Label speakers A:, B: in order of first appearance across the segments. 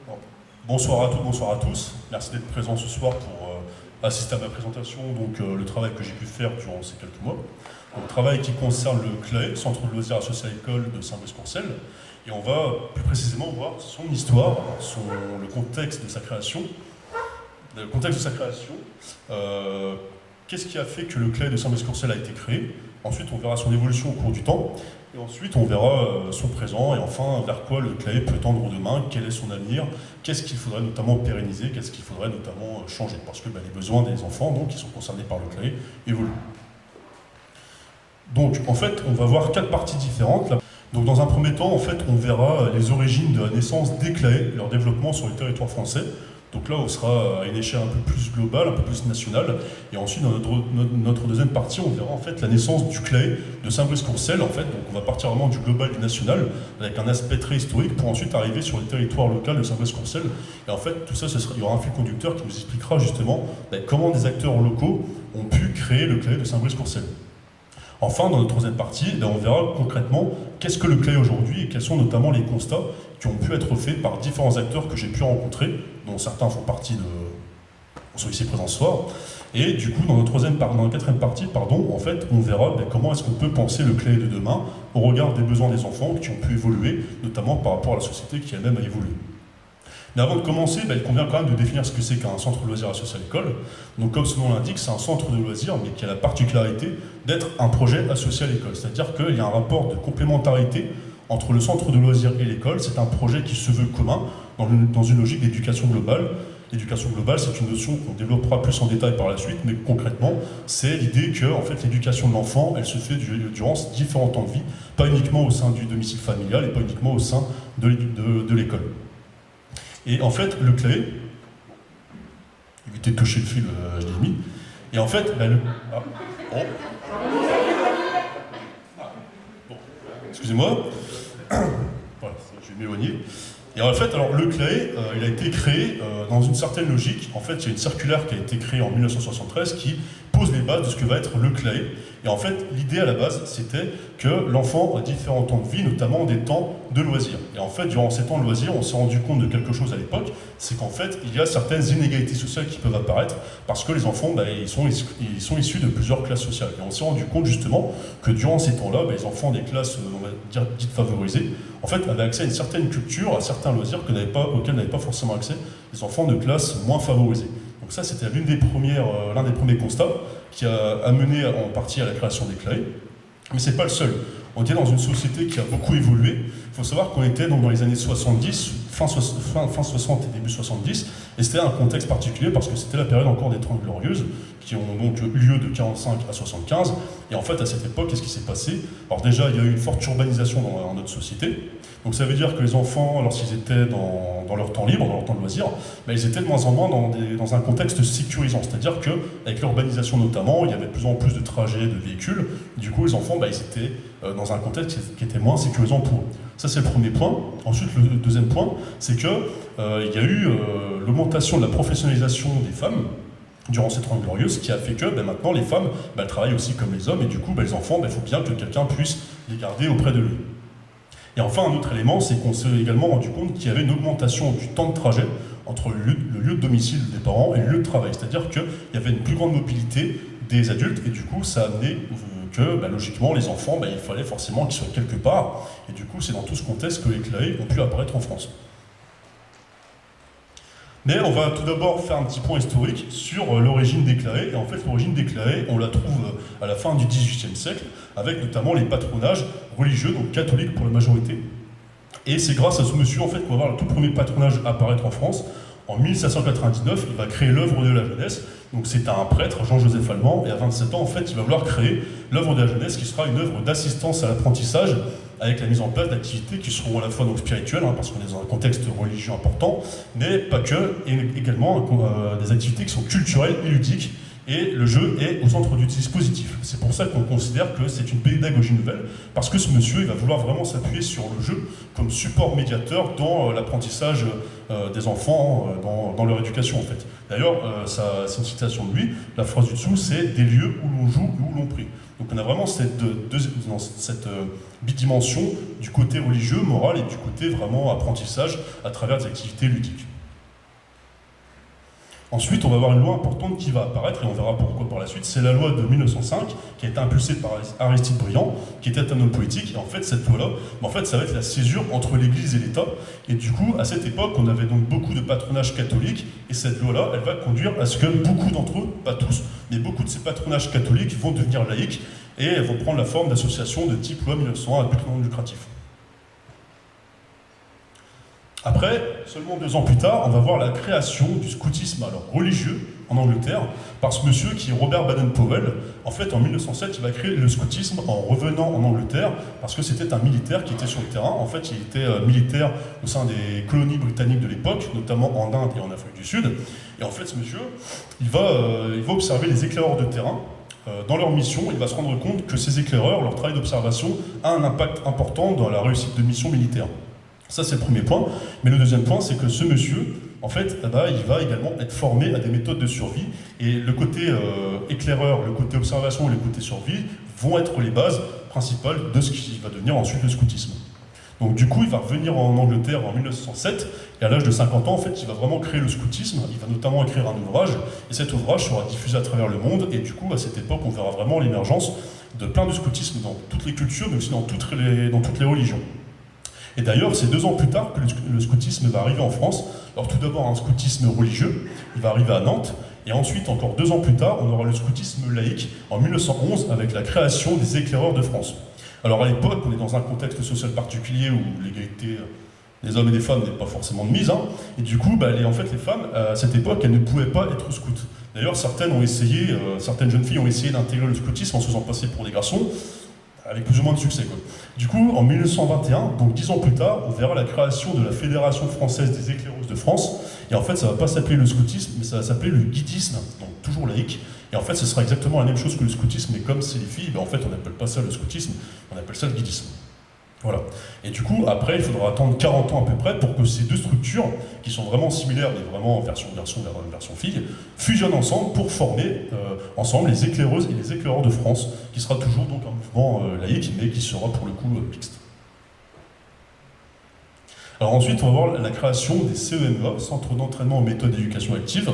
A: Bon. Bonsoir à toutes, bonsoir à tous. Merci d'être présents ce soir pour assister à ma présentation, donc le travail que j'ai pu faire durant ces quelques mois. Donc, travail qui concerne le CLAE, Centre de loisirs associé à l'école de Saint-Brice-Courcelles. Et on va plus précisément voir son histoire, le contexte de sa création. Qu'est-ce qui a fait que le CLAE de Saint-Brice-Courcelles a été créé? Ensuite, on verra son évolution au cours du temps. Et ensuite, on verra son présent et enfin vers quoi le CLAE peut tendre demain, quel est son avenir, qu'est-ce qu'il faudrait notamment pérenniser, qu'est-ce qu'il faudrait notamment changer. Parce que les besoins des enfants donc, qui sont concernés par le CLAE évoluent. Donc, en fait, on va voir 4 parties différentes. Donc, dans un premier temps, en fait, on verra les origines de la naissance des CLAE, leur développement sur le territoire français. Donc là, on sera à une échelle un peu plus globale, un peu plus nationale. Et ensuite, dans notre deuxième partie, on verra en fait la naissance du CLAE de Saint-Brice-Courcelles. En fait. Donc on va partir vraiment du global, du national, avec un aspect très historique, pour ensuite arriver sur le territoire local de Saint-Brice-Courcelles. Et en fait, tout ça, il y aura un fil conducteur qui nous expliquera justement comment des acteurs locaux ont pu créer le CLAE de Saint-Brice-Courcelles. Enfin, dans notre troisième partie, on verra concrètement qu'est-ce que le CLAE aujourd'hui et quels sont notamment les constats qui ont pu être faits par différents acteurs que j'ai pu rencontrer, dont certains font partie sont ici présents ce soir. Et du coup, dans la quatrième partie, en fait, on verra comment est-ce qu'on peut penser le CLAE de demain au regard des besoins des enfants qui ont pu évoluer, notamment par rapport à la société qui elle-même a évolué. Mais avant de commencer, il convient quand même de définir ce que c'est qu'un centre de loisirs associé à l'école. Donc comme son nom l'indique, c'est un centre de loisirs, mais qui a la particularité d'être un projet associé à l'école. C'est-à-dire qu'il y a un rapport de complémentarité entre le centre de loisirs et l'école. C'est un projet qui se veut commun dans une logique d'éducation globale. L'éducation globale, c'est une notion qu'on développera plus en détail par la suite, mais concrètement, c'est l'idée que en fait, l'éducation de l'enfant, elle se fait durant différents temps de vie, pas uniquement au sein du domicile familial et pas uniquement au sein de l'école. Et en fait, le CLAE, évitez de toucher le fil, je l'ai mis, et en fait, excusez-moi, voilà, je vais m'éloigner. Et en fait, le CLAE, il a été créé dans une certaine logique. En fait, il y a une circulaire qui a été créée en 1973 qui pose les bases de ce que va être le CLAE. Et en fait, l'idée à la base, c'était que l'enfant a différents temps de vie, notamment des temps de loisirs. Et en fait, durant ces temps de loisirs, on s'est rendu compte de quelque chose à l'époque, c'est qu'en fait, il y a certaines inégalités sociales qui peuvent apparaître parce que les enfants, ils sont issus de plusieurs classes sociales. Et on s'est rendu compte justement que durant ces temps-là, les enfants des classes, on va dire, dites favorisées, en fait, avaient accès à une certaine culture, à certains loisirs auxquels n'avaient pas forcément accès les enfants de classes moins favorisées. Donc ça, c'était l'un des premiers constats qui a amené en partie à la création des CLAE. Mais ce n'est pas le seul. On était dans une société qui a beaucoup évolué. Il faut savoir qu'on était donc dans les années 70, fin 60 et début 70, et c'était un contexte particulier parce que c'était la période encore des 30 Glorieuses, qui ont donc eu lieu de 45 à 75. Et en fait, à cette époque, qu'est-ce qui s'est passé? Alors déjà, il y a eu une forte urbanisation dans notre société. Donc ça veut dire que les enfants, lorsqu'ils étaient dans leur temps libre, dans leur temps de loisir, ils étaient de moins en moins dans un contexte sécurisant. C'est-à-dire qu'avec l'urbanisation notamment, il y avait de plus en plus de trajets, de véhicules. Du coup, les enfants, ils étaient dans un contexte qui était moins sécurisant pour eux. Ça, c'est le premier point. Ensuite, le deuxième point, c'est qu'il y a eu l'augmentation de la professionnalisation des femmes durant ces 30 Glorieuses, qui a fait que maintenant, les femmes travaillent aussi comme les hommes, et du coup, les enfants, il faut bien que quelqu'un puisse les garder auprès de lui. Et enfin, un autre élément, c'est qu'on s'est également rendu compte qu'il y avait une augmentation du temps de trajet entre le lieu de domicile des parents et le lieu de travail. C'est-à-dire qu'il y avait une plus grande mobilité des adultes, et du coup, ça a amené que, logiquement, les enfants, il fallait forcément qu'ils soient quelque part. Et du coup, c'est dans tout ce contexte que les CLAE ont pu apparaître en France. Mais on va tout d'abord faire un petit point historique sur l'origine des CLAE. Et en fait, l'origine des CLAE, on la trouve à la fin du XVIIIe siècle, avec notamment les patronages religieux, donc catholiques pour la majorité. Et c'est grâce à ce monsieur, en fait, qu'on va voir le tout premier patronage apparaître en France. En 1799, il va créer l'œuvre de la jeunesse. Donc c'est un prêtre, Jean-Joseph Allemand, et à 27 ans, en fait, il va vouloir créer l'œuvre de la jeunesse, qui sera une œuvre d'assistance à l'apprentissage, avec la mise en place d'activités qui seront à la fois donc spirituelles, parce qu'on est dans un contexte religieux important, mais pas que, et également des activités qui sont culturelles et ludiques, et le jeu est au centre du dispositif. C'est pour ça qu'on considère que c'est une pédagogie nouvelle, parce que ce monsieur, il va vouloir vraiment s'appuyer sur le jeu comme support médiateur dans l'apprentissage des enfants, dans leur éducation en fait. D'ailleurs, c'est une citation de lui, la phrase du dessous, c'est « des lieux où l'on joue et où l'on prie ». Donc on a vraiment cette bidimension du côté religieux, moral et du côté vraiment apprentissage à travers des activités ludiques. Ensuite, on va avoir une loi importante qui va apparaître, et on verra pourquoi par la suite, c'est la loi de 1905, qui a été impulsée par Aristide Briand, qui était un homme politique, et en fait, cette loi-là, ça va être la césure entre l'Église et l'État, et du coup, à cette époque, on avait donc beaucoup de patronage catholique, et cette loi-là, elle va conduire à ce que beaucoup d'entre eux, pas tous, mais beaucoup de ces patronages catholiques vont devenir laïques, et elles vont prendre la forme d'associations de type loi 1901 à but non lucratif. Après, seulement 2 ans plus tard, on va voir la création du scoutisme religieux en Angleterre par ce monsieur qui est Robert Baden-Powell. En fait, en 1907, il va créer le scoutisme en revenant en Angleterre parce que c'était un militaire qui était sur le terrain. En fait, il était militaire au sein des colonies britanniques de l'époque, notamment en Inde et en Afrique du Sud. Et en fait, ce monsieur, il va observer les éclaireurs de terrain. Dans leur mission, il va se rendre compte que ces éclaireurs, leur travail d'observation, a un impact important dans la réussite de missions militaires. Ça, c'est le premier point. Mais le deuxième point, c'est que ce monsieur, en fait, il va également être formé à des méthodes de survie. Et le côté éclaireur, le côté observation et le côté survie vont être les bases principales de ce qui va devenir ensuite le scoutisme. Donc du coup, il va revenir en Angleterre en 1907, et à l'âge de 50 ans, en fait, il va vraiment créer le scoutisme. Il va notamment écrire un ouvrage, et cet ouvrage sera diffusé à travers le monde. Et du coup, à cette époque, on verra vraiment l'émergence de plein de scoutisme dans toutes les cultures, mais aussi dans toutes les religions. Et d'ailleurs, c'est 2 ans plus tard que le scoutisme va arriver en France. Alors tout d'abord un scoutisme religieux, il va arriver à Nantes, et ensuite, encore 2 ans plus tard, on aura le scoutisme laïque en 1911 avec la création des éclaireurs de France. Alors à l'époque, on est dans un contexte social particulier où l'égalité des hommes et des femmes n'est pas forcément de mise, et du coup, en fait, les femmes, à cette époque, elles ne pouvaient pas être scouts. D'ailleurs, certaines jeunes filles ont essayé d'intégrer le scoutisme en se faisant passer pour des garçons, avec plus ou moins de succès, quoi. Du coup, en 1921, donc 10 ans plus tard, on verra la création de la Fédération française des éclaireuses de France. Et en fait, ça ne va pas s'appeler le scoutisme, mais ça va s'appeler le guidisme, donc toujours laïque. Et en fait, ce sera exactement la même chose que le scoutisme, mais comme c'est les filles, en fait, on n'appelle pas ça le scoutisme, on appelle ça le guidisme. Voilà. Et du coup, après, il faudra attendre 40 ans à peu près pour que ces deux structures, qui sont vraiment similaires, mais vraiment version garçon, version fille, fusionnent ensemble pour former ensemble les éclaireuses et les éclaireurs de France, qui sera toujours donc un mouvement laïque, mais qui sera pour le coup mixte. Alors ensuite, on va voir la création des CEMEA, Centres d'entraînement aux méthodes d'éducation active.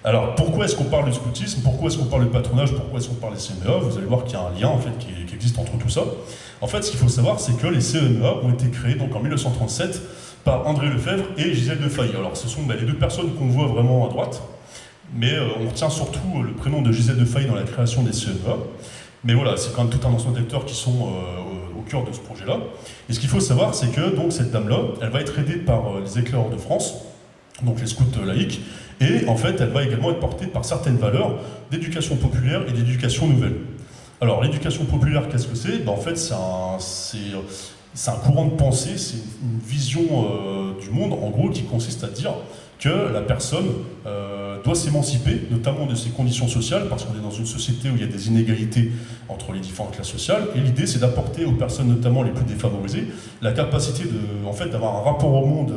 A: Alors pourquoi est-ce qu'on parle de scoutisme, pourquoi est-ce qu'on parle de patronage, pourquoi est-ce qu'on parle des CEMEA? Vous allez voir qu'il y a un lien en fait, qui existe entre tout ça. En fait, ce qu'il faut savoir, c'est que les CEMEA ont été créés donc, en 1937 par André Lefebvre et Gisèle de Failly. Alors ce sont les deux personnes qu'on voit vraiment à droite, mais on retient surtout le prénom de Gisèle de Failly dans la création des CEMEA. Mais voilà, c'est quand même tout un ensemble d'acteurs qui sont au cœur de ce projet-là. Et ce qu'il faut savoir, c'est que donc, cette dame-là, elle va être aidée par les éclaireurs de France, donc les scouts laïcs, et en fait, elle va également être portée par certaines valeurs d'éducation populaire et d'éducation nouvelle. Alors, l'éducation populaire, qu'est-ce que c'est? En fait, c'est un courant de pensée, c'est une vision du monde, en gros, qui consiste à dire que la personne doit s'émanciper, notamment de ses conditions sociales, parce qu'on est dans une société où il y a des inégalités entre les différentes classes sociales, et l'idée, c'est d'apporter aux personnes, notamment les plus défavorisées, la capacité d'avoir un rapport au monde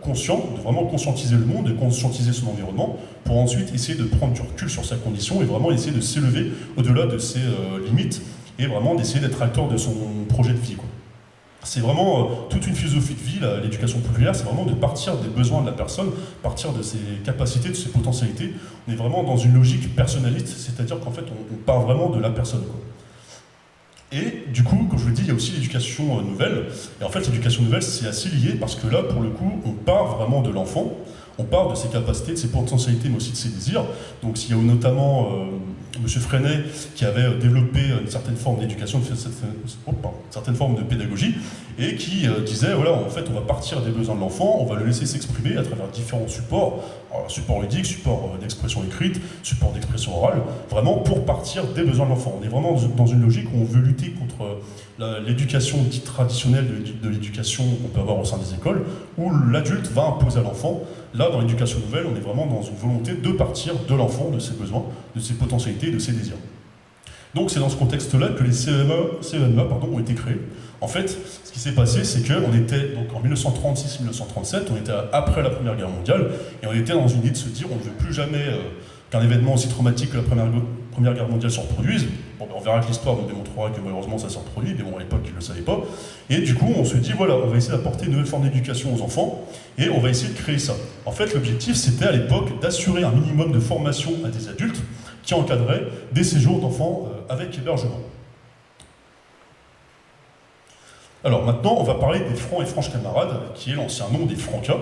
A: conscient, de vraiment conscientiser le monde, de conscientiser son environnement, pour ensuite essayer de prendre du recul sur sa condition et vraiment essayer de s'élever au-delà de ses limites et vraiment d'essayer d'être acteur de son projet de vie, quoi. C'est vraiment toute une philosophie de vie, l'éducation populaire, c'est vraiment de partir des besoins de la personne, partir de ses capacités, de ses potentialités. On est vraiment dans une logique personnaliste, c'est-à-dire qu'en fait on part vraiment de la personne, quoi. Et du coup, comme je vous le dis, il y a aussi l'éducation nouvelle. Et en fait, l'éducation nouvelle, c'est assez lié parce que là, pour le coup, on part vraiment de l'enfant, on part de ses capacités, de ses potentialités, mais aussi de ses désirs. Donc, il y a notamment M. Freinet qui avait développé une certaine forme d'éducation, une certaine forme de pédagogie, et qui disait, voilà, en fait, on va partir des besoins de l'enfant, on va le laisser s'exprimer à travers différents supports, support ludique, support d'expression écrite, support d'expression orale, vraiment pour partir des besoins de l'enfant. On est vraiment dans une logique où on veut lutter contre l'éducation dite traditionnelle de l'éducation qu'on peut avoir au sein des écoles, où l'adulte va imposer à l'enfant. Là, dans l'éducation nouvelle, on est vraiment dans une volonté de partir de l'enfant, de ses besoins, de ses potentialités, de ses désirs. Donc c'est dans ce contexte-là que les CEMA ont été créés. En fait, ce qui s'est passé, c'est qu'on était donc en 1936-1937, on était après la Première Guerre mondiale, et on était dans une idée de se dire on ne veut plus jamais qu'un événement aussi traumatique que la Première Première Guerre mondiale se reproduise. Bon, ben, on verra que l'histoire nous démontrera que malheureusement ça se reproduit, mais bon, à l'époque, ils ne le savaient pas. Et du coup, on se dit, voilà, on va essayer d'apporter une nouvelle forme d'éducation aux enfants, et on va essayer de créer ça. En fait, l'objectif, c'était à l'époque d'assurer un minimum de formation à des adultes qui encadraient des séjours d'enfants avec hébergement. Alors maintenant, on va parler des Francs et Franches Camarades, qui est l'ancien nom des Francas.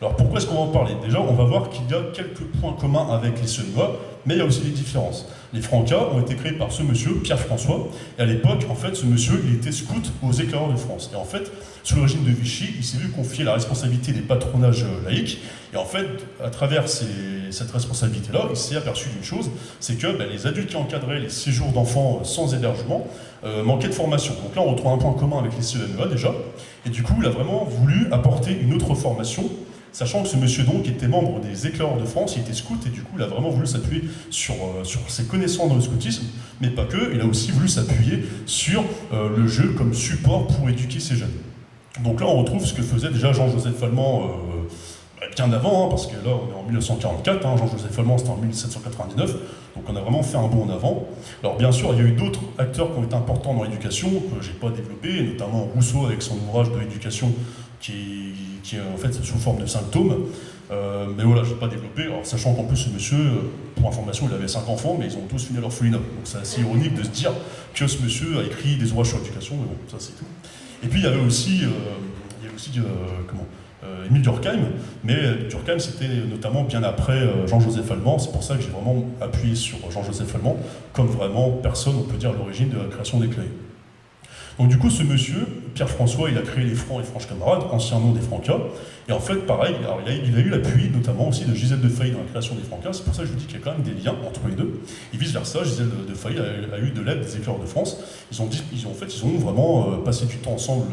A: Alors pourquoi est-ce qu'on va en parler? Déjà, on va voir qu'il y a quelques points communs avec les Suédois, mais il y a aussi des différences. Les Francas ont été créés par ce monsieur, Pierre François, et à l'époque, en fait, ce monsieur, il était scout aux Éclaireurs de France. Et en fait, sous le régime de Vichy, il s'est vu confier la responsabilité des patronages laïcs, et en fait, à travers cette responsabilité-là, il s'est aperçu d'une chose, c'est que les adultes qui encadraient les séjours d'enfants sans hébergement manquaient de formation. Donc là, on retrouve un point commun avec les CNEA déjà, et du coup, il a vraiment voulu apporter une autre formation, sachant que ce monsieur donc était membre des Éclaireurs de France, il était scout, et du coup, il a vraiment voulu s'appuyer sur ses connaissances dans le scoutisme, mais pas que, il a aussi voulu s'appuyer sur le jeu comme support pour éduquer ces jeunes. Donc là, on retrouve ce que faisait déjà Jean-Joseph Allemand bien avant, hein, parce que là, on est en 1944, hein, Jean-Joseph Allemand, c'était en 1799, donc on a vraiment fait un bond en avant. Alors bien sûr, il y a eu d'autres acteurs qui ont été importants dans l'éducation, que je n'ai pas développé, notamment Rousseau avec son ouvrage de l'éducation, qui est en fait sous forme de symptômes. Mais voilà, je n'ai pas développé, alors, sachant qu'en plus ce monsieur, pour information, il avait 5 enfants, mais ils ont tous fini à l'orphelinat. Donc c'est assez ironique de se dire que ce monsieur a écrit des ouvrages sur l'éducation, mais bon, ça c'est tout. Et puis il y avait aussi, Émile Durkheim, mais Durkheim c'était notamment bien après Jean-Joseph Allemand, c'est pour ça que j'ai vraiment appuyé sur Jean-Joseph Allemand, comme vraiment personne, on peut dire, à l'origine de la création des Claës. Donc du coup, ce monsieur, Pierre François, il a créé les Francs et Franches Camarades, ancien nom des Francas, et en fait, pareil, alors, il a eu l'appui notamment aussi de Gisèle de Faye dans la création des Francas, c'est pour ça que je vous dis qu'il y a quand même des liens entre les deux, et vice-versa, Gisèle de Faye a eu de l'aide des Éclaireurs de France, ils ont vraiment passé du temps ensemble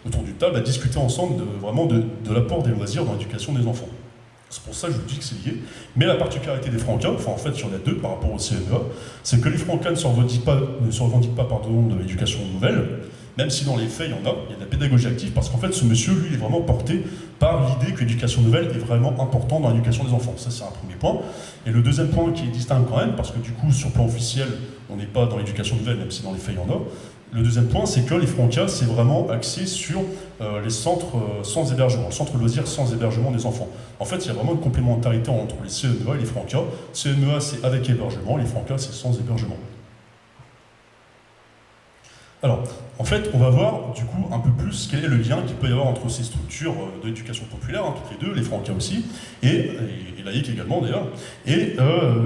A: autour du table, à discuter ensemble de l'apport des loisirs dans l'éducation des enfants. C'est pour ça que je vous dis que c'est lié. Mais la particularité des Francas, enfin en fait il y en a deux par rapport au CNEA, c'est que les Francas ne se revendiquent pas de l'éducation nouvelle, même si dans les faits il y a de la pédagogie active, parce qu'en fait ce monsieur, lui, il est vraiment porté par l'idée que l'éducation nouvelle est vraiment importante dans l'éducation des enfants. Ça c'est un premier point. Et le deuxième point qui est distinct quand même, parce que du coup sur le plan officiel, on n'est pas dans l'éducation nouvelle, même si dans les faits il y en a. Le deuxième point, c'est que les Francas, c'est vraiment axé sur les centres sans hébergement, le centre loisirs sans hébergement des enfants. En fait, il y a vraiment une complémentarité entre les CNEA et les Francas. CNEA, c'est avec hébergement, les Francas, c'est sans hébergement. Alors, en fait, on va voir du coup un peu plus quel est le lien qu'il peut y avoir entre ces structures de l'éducation populaire, hein, toutes les deux, les Francas aussi, et laïcs également d'ailleurs, et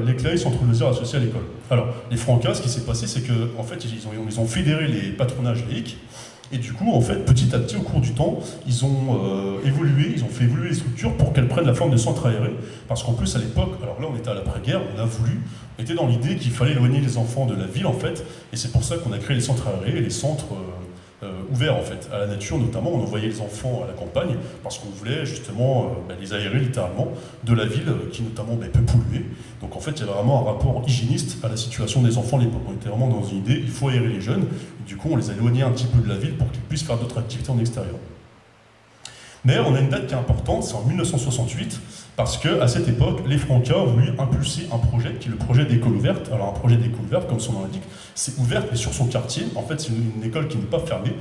A: les Claës centres loisirs associés à l'école. Alors, les Francas, ce qui s'est passé, c'est qu'en fait, ils ont fédéré les patronages laïcs, et du coup, en fait, petit à petit, au cours du temps, ils ont fait évoluer les structures pour qu'elles prennent la forme de centres aérés, parce qu'en plus, à l'époque, alors là, on était à l'après-guerre, on était dans l'idée qu'il fallait éloigner les enfants de la ville, en fait, et c'est pour ça qu'on a créé les centres aérés et les centres ouverts, en fait, à la nature notamment. On envoyait les enfants à la campagne, parce qu'on voulait justement les aérer littéralement de la ville, qui notamment peut polluer. Donc en fait, il y avait vraiment un rapport hygiéniste à la situation des enfants à l'époque. On était vraiment dans une idée, il faut aérer les jeunes, et du coup on les a éloignés un petit peu de la ville pour qu'ils puissent faire d'autres activités en extérieur. Mais on a une date qui est importante, c'est en 1968, parce qu'à cette époque, les Francas ont voulu impulser un projet qui est le projet d'école ouverte. Alors un projet d'école ouverte, comme son nom l'indique, c'est ouverte, mais sur son quartier. En fait, c'est une école qui n'est pas fermée,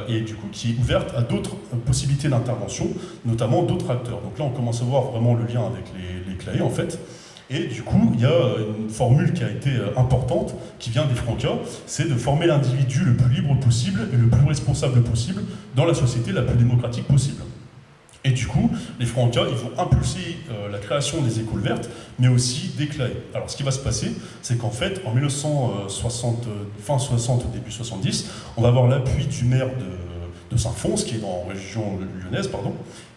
A: et du coup qui est ouverte à d'autres possibilités d'intervention, notamment d'autres acteurs. Donc là, on commence à voir vraiment le lien avec les Claës, en fait. Et du coup, il y a une formule qui a été importante, qui vient des Francas, c'est de former l'individu le plus libre possible et le plus responsable possible dans la société la plus démocratique possible. Et du coup, les Francas, ils vont impulser la création des écoles vertes, mais aussi des Claës. Alors ce qui va se passer, c'est qu'en fait, en 1960, fin 60, début 70, on va avoir l'appui du maire de Saint-Fons, qui est dans la région lyonnaise,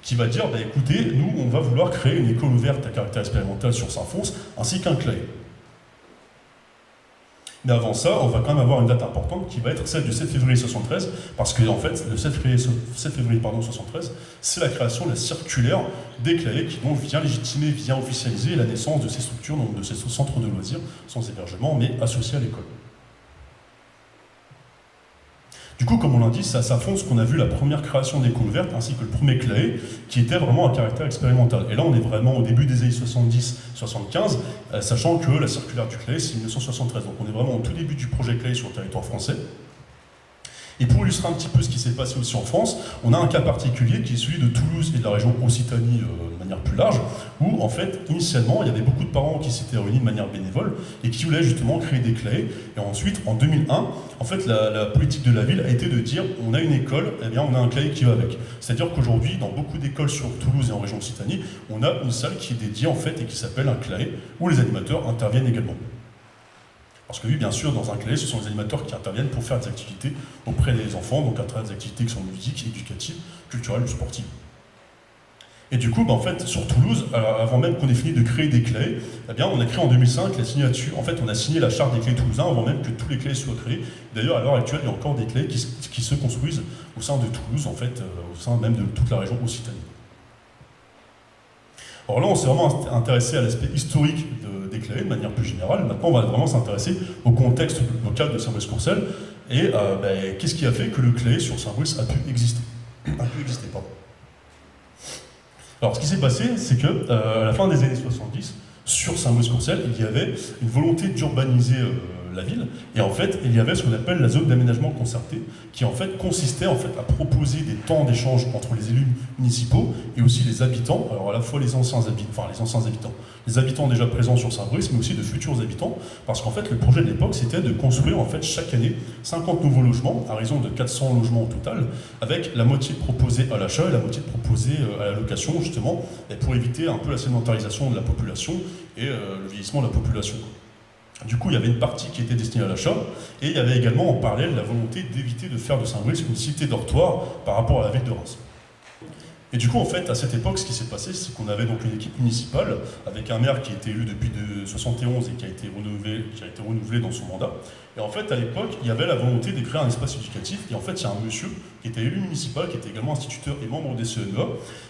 A: qui va dire, écoutez, nous, on va vouloir créer une école ouverte à caractère expérimental sur Saint-Fons, ainsi qu'un Claës. Mais avant ça, on va quand même avoir une date importante qui va être celle du 7 février 73, parce que en fait, le 7 février 73, c'est la création de la circulaire des Claës qui donc vient légitimer, vient officialiser la naissance de ces structures, donc de ces centres de loisirs sans hébergement, mais associés à l'école. Du coup, comme on l'a dit, ça s'affronte ce qu'on a vu la première création d'écoles ouvertes ainsi que le premier CLAE, qui était vraiment à caractère expérimental. Et là, on est vraiment au début des années 70-75, sachant que la circulaire du CLAE, c'est 1973. Donc on est vraiment au tout début du projet CLAE sur le territoire français. Et pour illustrer un petit peu ce qui s'est passé aussi en France, on a un cas particulier qui est celui de Toulouse et de la région Occitanie de manière plus large, où en fait, initialement, il y avait beaucoup de parents qui s'étaient réunis de manière bénévole et qui voulaient justement créer des CLAE. Et ensuite, en 2001, en fait, la politique de la ville a été de dire on a une école, eh bien on a un CLAE qui va avec. C'est-à-dire qu'aujourd'hui, dans beaucoup d'écoles sur Toulouse et en région Occitanie, on a une salle qui est dédiée en fait et qui s'appelle un CLAE, où les animateurs interviennent également. Parce que oui, bien sûr, dans un CLAE, ce sont les animateurs qui interviennent pour faire des activités auprès des enfants, donc à travers des activités qui sont ludiques, éducatives, culturelles ou sportives. Et du coup, en fait, sur Toulouse, avant même qu'on ait fini de créer des CLAE, eh bien, on a créé en 2005 la signature. En fait, on a signé la charte des CLAE toulousains avant même que tous les CLAE soient créés. D'ailleurs, à l'heure actuelle, il y a encore des CLAE qui se construisent au sein de Toulouse, en fait, au sein même de toute la région Occitanie. Alors là, on s'est vraiment intéressé à l'aspect historique des CLAE de manière plus générale. Maintenant, on va vraiment s'intéresser au contexte local de Saint-Brice-Courcelles et qu'est-ce qui a fait que le CLAE sur Saint-Brice a pu exister. Alors, ce qui s'est passé, c'est que à la fin des années 70, sur Saint-Brice-Courcelles, il y avait une volonté d'urbaniser la ville, et en fait, il y avait ce qu'on appelle la zone d'aménagement concerté, qui en fait consistait en fait à proposer des temps d'échange entre les élus municipaux et aussi les habitants, alors à la fois les anciens habitants déjà présents sur Saint-Brice, mais aussi de futurs habitants, parce qu'en fait, le projet de l'époque, c'était de construire en fait chaque année 50 nouveaux logements, à raison de 400 logements au total, avec la moitié proposée à l'achat et la moitié proposée à la location, justement, et pour éviter un peu la sédentarisation de la population et le vieillissement de la population. Du coup, il y avait une partie qui était destinée à l'achat, et il y avait également en parallèle la volonté d'éviter de faire de Saint-Brice une cité dortoir par rapport à la ville de Reims. Et du coup, en fait, à cette époque, ce qui s'est passé, c'est qu'on avait donc une équipe municipale, avec un maire qui a été élu depuis 1971 et qui a été renouvelé dans son mandat. Et en fait, à l'époque, il y avait la volonté de créer un espace éducatif, et en fait, il y a un monsieur qui était élu municipal, qui était également instituteur et membre des CNEA,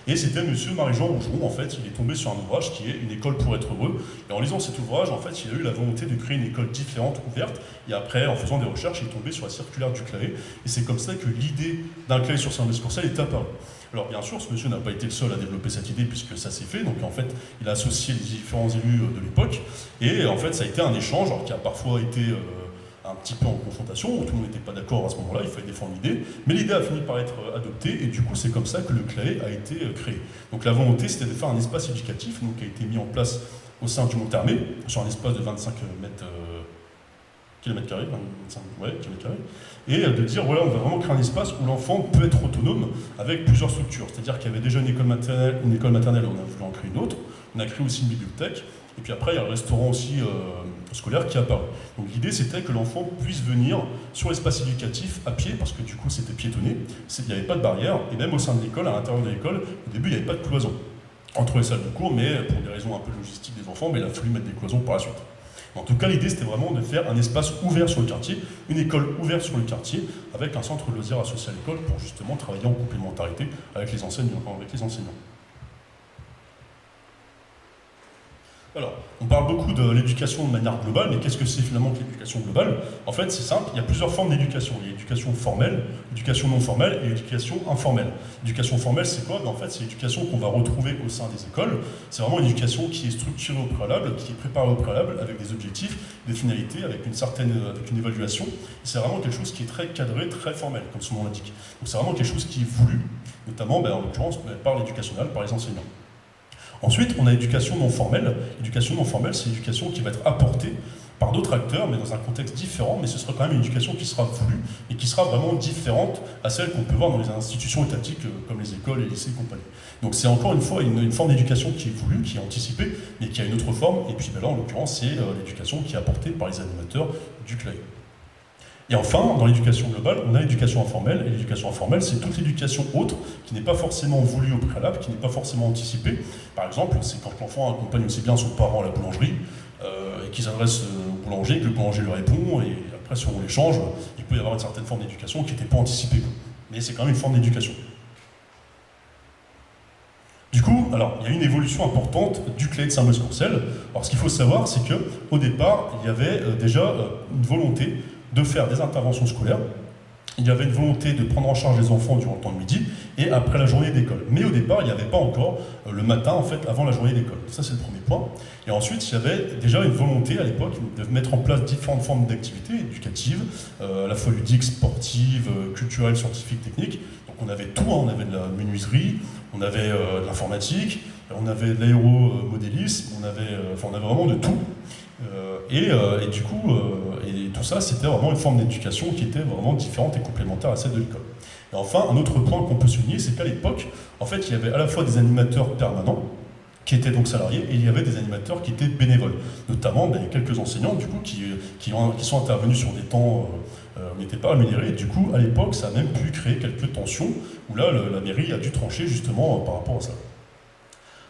A: et c'était monsieur Marie-Jean Rougeron. En fait, il est tombé sur un ouvrage qui est Une école pour être heureux, et en lisant cet ouvrage, en fait, il a eu la volonté de créer une école différente, ouverte, et après, en faisant des recherches, il est tombé sur la circulaire du CLAE, et c'est comme ça que l'idée d'un CLAE sur Saint-Brice-Courcelles est apparue. Alors bien sûr, ce monsieur n'a pas été le seul à développer cette idée puisque ça s'est fait, donc en fait il a associé les différents élus de l'époque, et en fait ça a été un échange qui a parfois été un petit peu en confrontation, où tout le monde n'était pas d'accord à ce moment-là, il fallait défendre l'idée, mais l'idée a fini par être adoptée, et du coup c'est comme ça que le CLAE a été créé. Donc la volonté c'était de faire un espace éducatif, donc, qui a été mis en place au sein du Mont-Hermé, sur un espace de 25 km², et de dire voilà, on va vraiment créer un espace où l'enfant peut être autonome avec plusieurs structures. C'est-à-dire qu'il y avait déjà une école maternelle, on a voulu en créer une autre, on a créé aussi une bibliothèque, et puis après il y a le restaurant aussi scolaire qui est apparu. Donc l'idée c'était que l'enfant puisse venir sur l'espace éducatif à pied, parce que du coup c'était piétonné, il n'y avait pas de barrière, et même au sein de l'école, à l'intérieur de l'école, au début il n'y avait pas de cloison entre les salles de cours, mais pour des raisons un peu logistiques des enfants, mais il a fallu mettre des cloisons par la suite. En tout cas, l'idée, c'était vraiment de faire un espace ouvert sur le quartier, une école ouverte sur le quartier, avec un centre de loisirs associé à l'école pour justement travailler en complémentarité avec les enseignants. Alors, on parle beaucoup de l'éducation de manière globale, mais qu'est-ce que c'est finalement que l'éducation globale? En fait, c'est simple, il y a plusieurs formes d'éducation. Il y a l'éducation formelle, l'éducation non formelle et l'éducation informelle. L'éducation formelle, c'est quoi? En fait, c'est l'éducation qu'on va retrouver au sein des écoles. C'est vraiment une éducation qui est structurée au préalable, qui est préparée au préalable, avec des objectifs, des finalités, avec une évaluation. C'est vraiment quelque chose qui est très cadré, très formel, comme son nom l'indique. Donc c'est vraiment quelque chose qui est voulu, notamment, en l'occurrence, par l'éducation nationale, par les enseignants. Ensuite, on a l'éducation non formelle. L'éducation non formelle, c'est l'éducation qui va être apportée par d'autres acteurs, mais dans un contexte différent, mais ce sera quand même une éducation qui sera voulue et qui sera vraiment différente à celle qu'on peut voir dans les institutions étatiques comme les écoles, les lycées et compagnie. Donc c'est encore une fois une forme d'éducation qui est voulue, qui est anticipée, mais qui a une autre forme, et puis là en l'occurrence c'est l'éducation qui est apportée par les animateurs du CLAE. Et enfin, dans l'éducation globale, on a l'éducation informelle, et l'éducation informelle, c'est toute l'éducation autre, qui n'est pas forcément voulue au préalable, qui n'est pas forcément anticipée. Par exemple, c'est quand l'enfant accompagne aussi bien son parent à la boulangerie, et qu'il s'adresse au boulanger, que le boulanger lui répond, et après, si on l'échange, il peut y avoir une certaine forme d'éducation qui n'était pas anticipée. Mais c'est quand même une forme d'éducation. Du coup, alors, il y a une évolution importante du CLAE de Saint-Brice-Courcelles. Alors, ce qu'il faut savoir, c'est qu'au départ, il y avait déjà une volonté de faire des interventions scolaires il y avait une volonté de prendre en charge les enfants durant le temps de midi et après la journée d'école. Mais au départ, il n'y avait pas encore le matin, en fait, avant la journée d'école. Ça, c'est le premier point. Et ensuite, il y avait déjà une volonté à l'époque de mettre en place différentes formes d'activités éducatives, à la fois ludiques, sportives, culturelles, scientifiques, techniques. Donc on avait tout, hein. On avait de la menuiserie, on avait de l'informatique, on avait de l'aéromodélisme, on avait vraiment de tout. Et du coup, et tout ça, c'était vraiment une forme d'éducation qui était vraiment différente et complémentaire à celle de l'école. Et enfin, un autre point qu'on peut souligner, c'est qu'à l'époque, en fait, il y avait à la fois des animateurs permanents, qui étaient donc salariés, et il y avait des animateurs qui étaient bénévoles, notamment quelques enseignants, du coup, qui sont intervenus sur des temps n'étaient pas rémunérés, et du coup, à l'époque, ça a même pu créer quelques tensions, où là, la mairie a dû trancher justement par rapport à ça.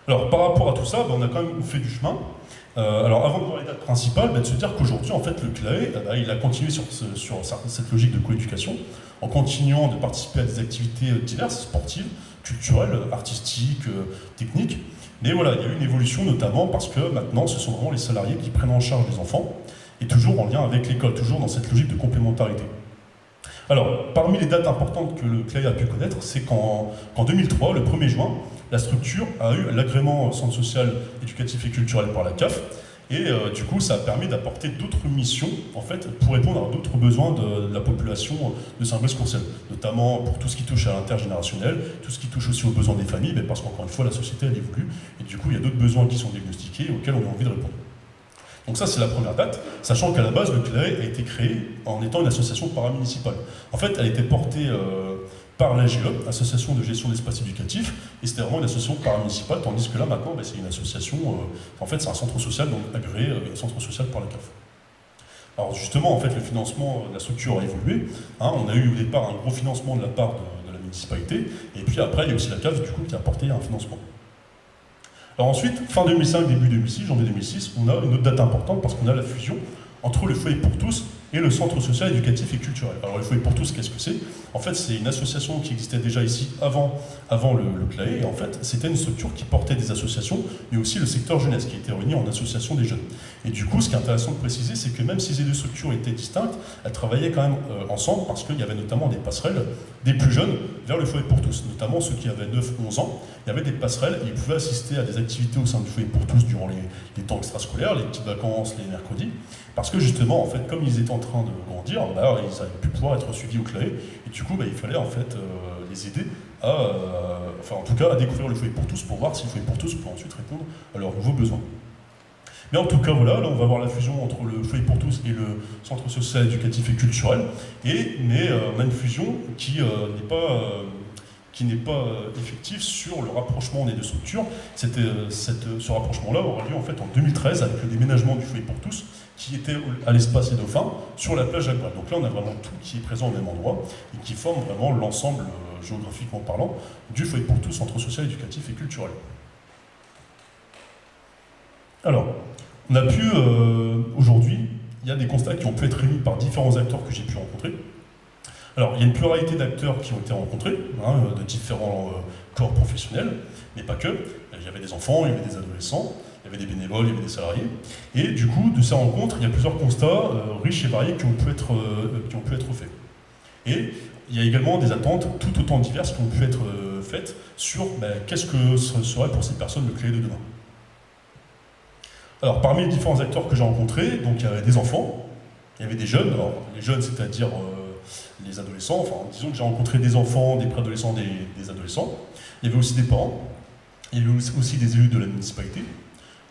A: Alors, par rapport à tout ça, on a quand même fait du chemin. Alors, avant de voir les dates principales, de se dire qu'aujourd'hui, en fait, le CLAE, il a continué sur cette logique de coéducation, en continuant de participer à des activités diverses, sportives, culturelles, artistiques, techniques. Mais voilà, il y a eu une évolution, notamment parce que maintenant, ce sont vraiment les salariés qui prennent en charge les enfants, et toujours en lien avec l'école, toujours dans cette logique de complémentarité. Alors, parmi les dates importantes que le CLAE a pu connaître, c'est qu'en 2003, le 1er juin, la structure a eu l'agrément Centre social, éducatif et culturel par la CAF, et du coup, ça a permis d'apporter d'autres missions, en fait, pour répondre à d'autres besoins de la population de Saint-Blaise-Courcelles, notamment pour tout ce qui touche à l'intergénérationnel, tout ce qui touche aussi aux besoins des familles, parce qu'encore une fois, la société, elle évolue, et du coup, il y a d'autres besoins qui sont diagnostiqués et auxquels on a envie de répondre. Donc ça, c'est la première date, sachant qu'à la base, le CLAE a été créé en étant une association paramunicipale. En fait, elle était portée par l'AGE, Association de gestion d'espace éducatif, et c'était vraiment une association paramunicipale, tandis que là, maintenant, c'est une association, en fait, c'est un centre social, donc agréé, un centre social par la CAF. Alors justement, en fait, le financement de la structure a évolué. Hein, on a eu au départ un gros financement de la part de la municipalité, et puis après, il y a aussi la CAF, du coup, qui a apporté un financement. Alors ensuite, fin 2005, début 2006, janvier 2006, on a une autre date importante parce qu'on a la fusion entre le Foyer pour tous et le Centre social, éducatif et culturel. Alors le Foyer pour tous, qu'est-ce que c'est? En fait, c'est une association qui existait déjà ici avant le CLAE, et en fait, c'était une structure qui portait des associations, mais aussi le secteur jeunesse, qui était réuni en association des jeunes. Et du coup, ce qui est intéressant de préciser, c'est que même si ces deux structures étaient distinctes, elles travaillaient quand même ensemble, parce qu'il y avait notamment des passerelles des plus jeunes vers le Foyer pour tous, notamment ceux qui avaient 9-11 ans. Il y avait des passerelles et ils pouvaient assister à des activités au sein du Foyer pour tous durant les temps extrascolaires, les petites vacances, les mercredis, parce que justement, en fait, comme ils étaient en train de grandir, ils avaient pu pouvoir être suivis au CLAE, et du coup, il fallait en fait les aider en tout cas, à découvrir le Foyer pour tous pour voir si le Foyer pour tous peut ensuite répondre à leurs nouveaux besoins. Mais en tout cas, voilà, là on va voir la fusion entre le Foyer pour tous et le Centre social, éducatif et culturel, mais on a une fusion qui n'est pas effective sur le rapprochement des deux structures. Ce rapprochement-là aura lieu en fait en 2013 avec le déménagement du Foyer pour tous, qui était à l'espace Les Dauphins, sur la plage Jacques Brel. Donc là, on a vraiment tout qui est présent au même endroit et qui forme vraiment l'ensemble, géographiquement parlant, du Foyer pour tous, Centre social, éducatif et culturel. Alors, on a pu, aujourd'hui, il y a des constats qui ont pu être émis par différents acteurs que j'ai pu rencontrer. Alors, il y a une pluralité d'acteurs qui ont été rencontrés, de différents corps professionnels, mais pas que. Il y avait des enfants, il y avait des adolescents, il y avait des bénévoles, il y avait des salariés. Et du coup, de ces rencontres, il y a plusieurs constats riches et variés qui ont pu être faits. Et il y a également des attentes tout autant diverses qui ont pu être faites sur qu'est-ce que ce serait pour ces personnes le CLAE de demain. Alors, parmi les différents acteurs que j'ai rencontrés, donc il y avait des enfants, il y avait des jeunes. Alors, les jeunes, c'est-à-dire les adolescents, disons que j'ai rencontré des enfants, des préadolescents, des adolescents. Il y avait aussi des parents, il y avait aussi des élus de la municipalité,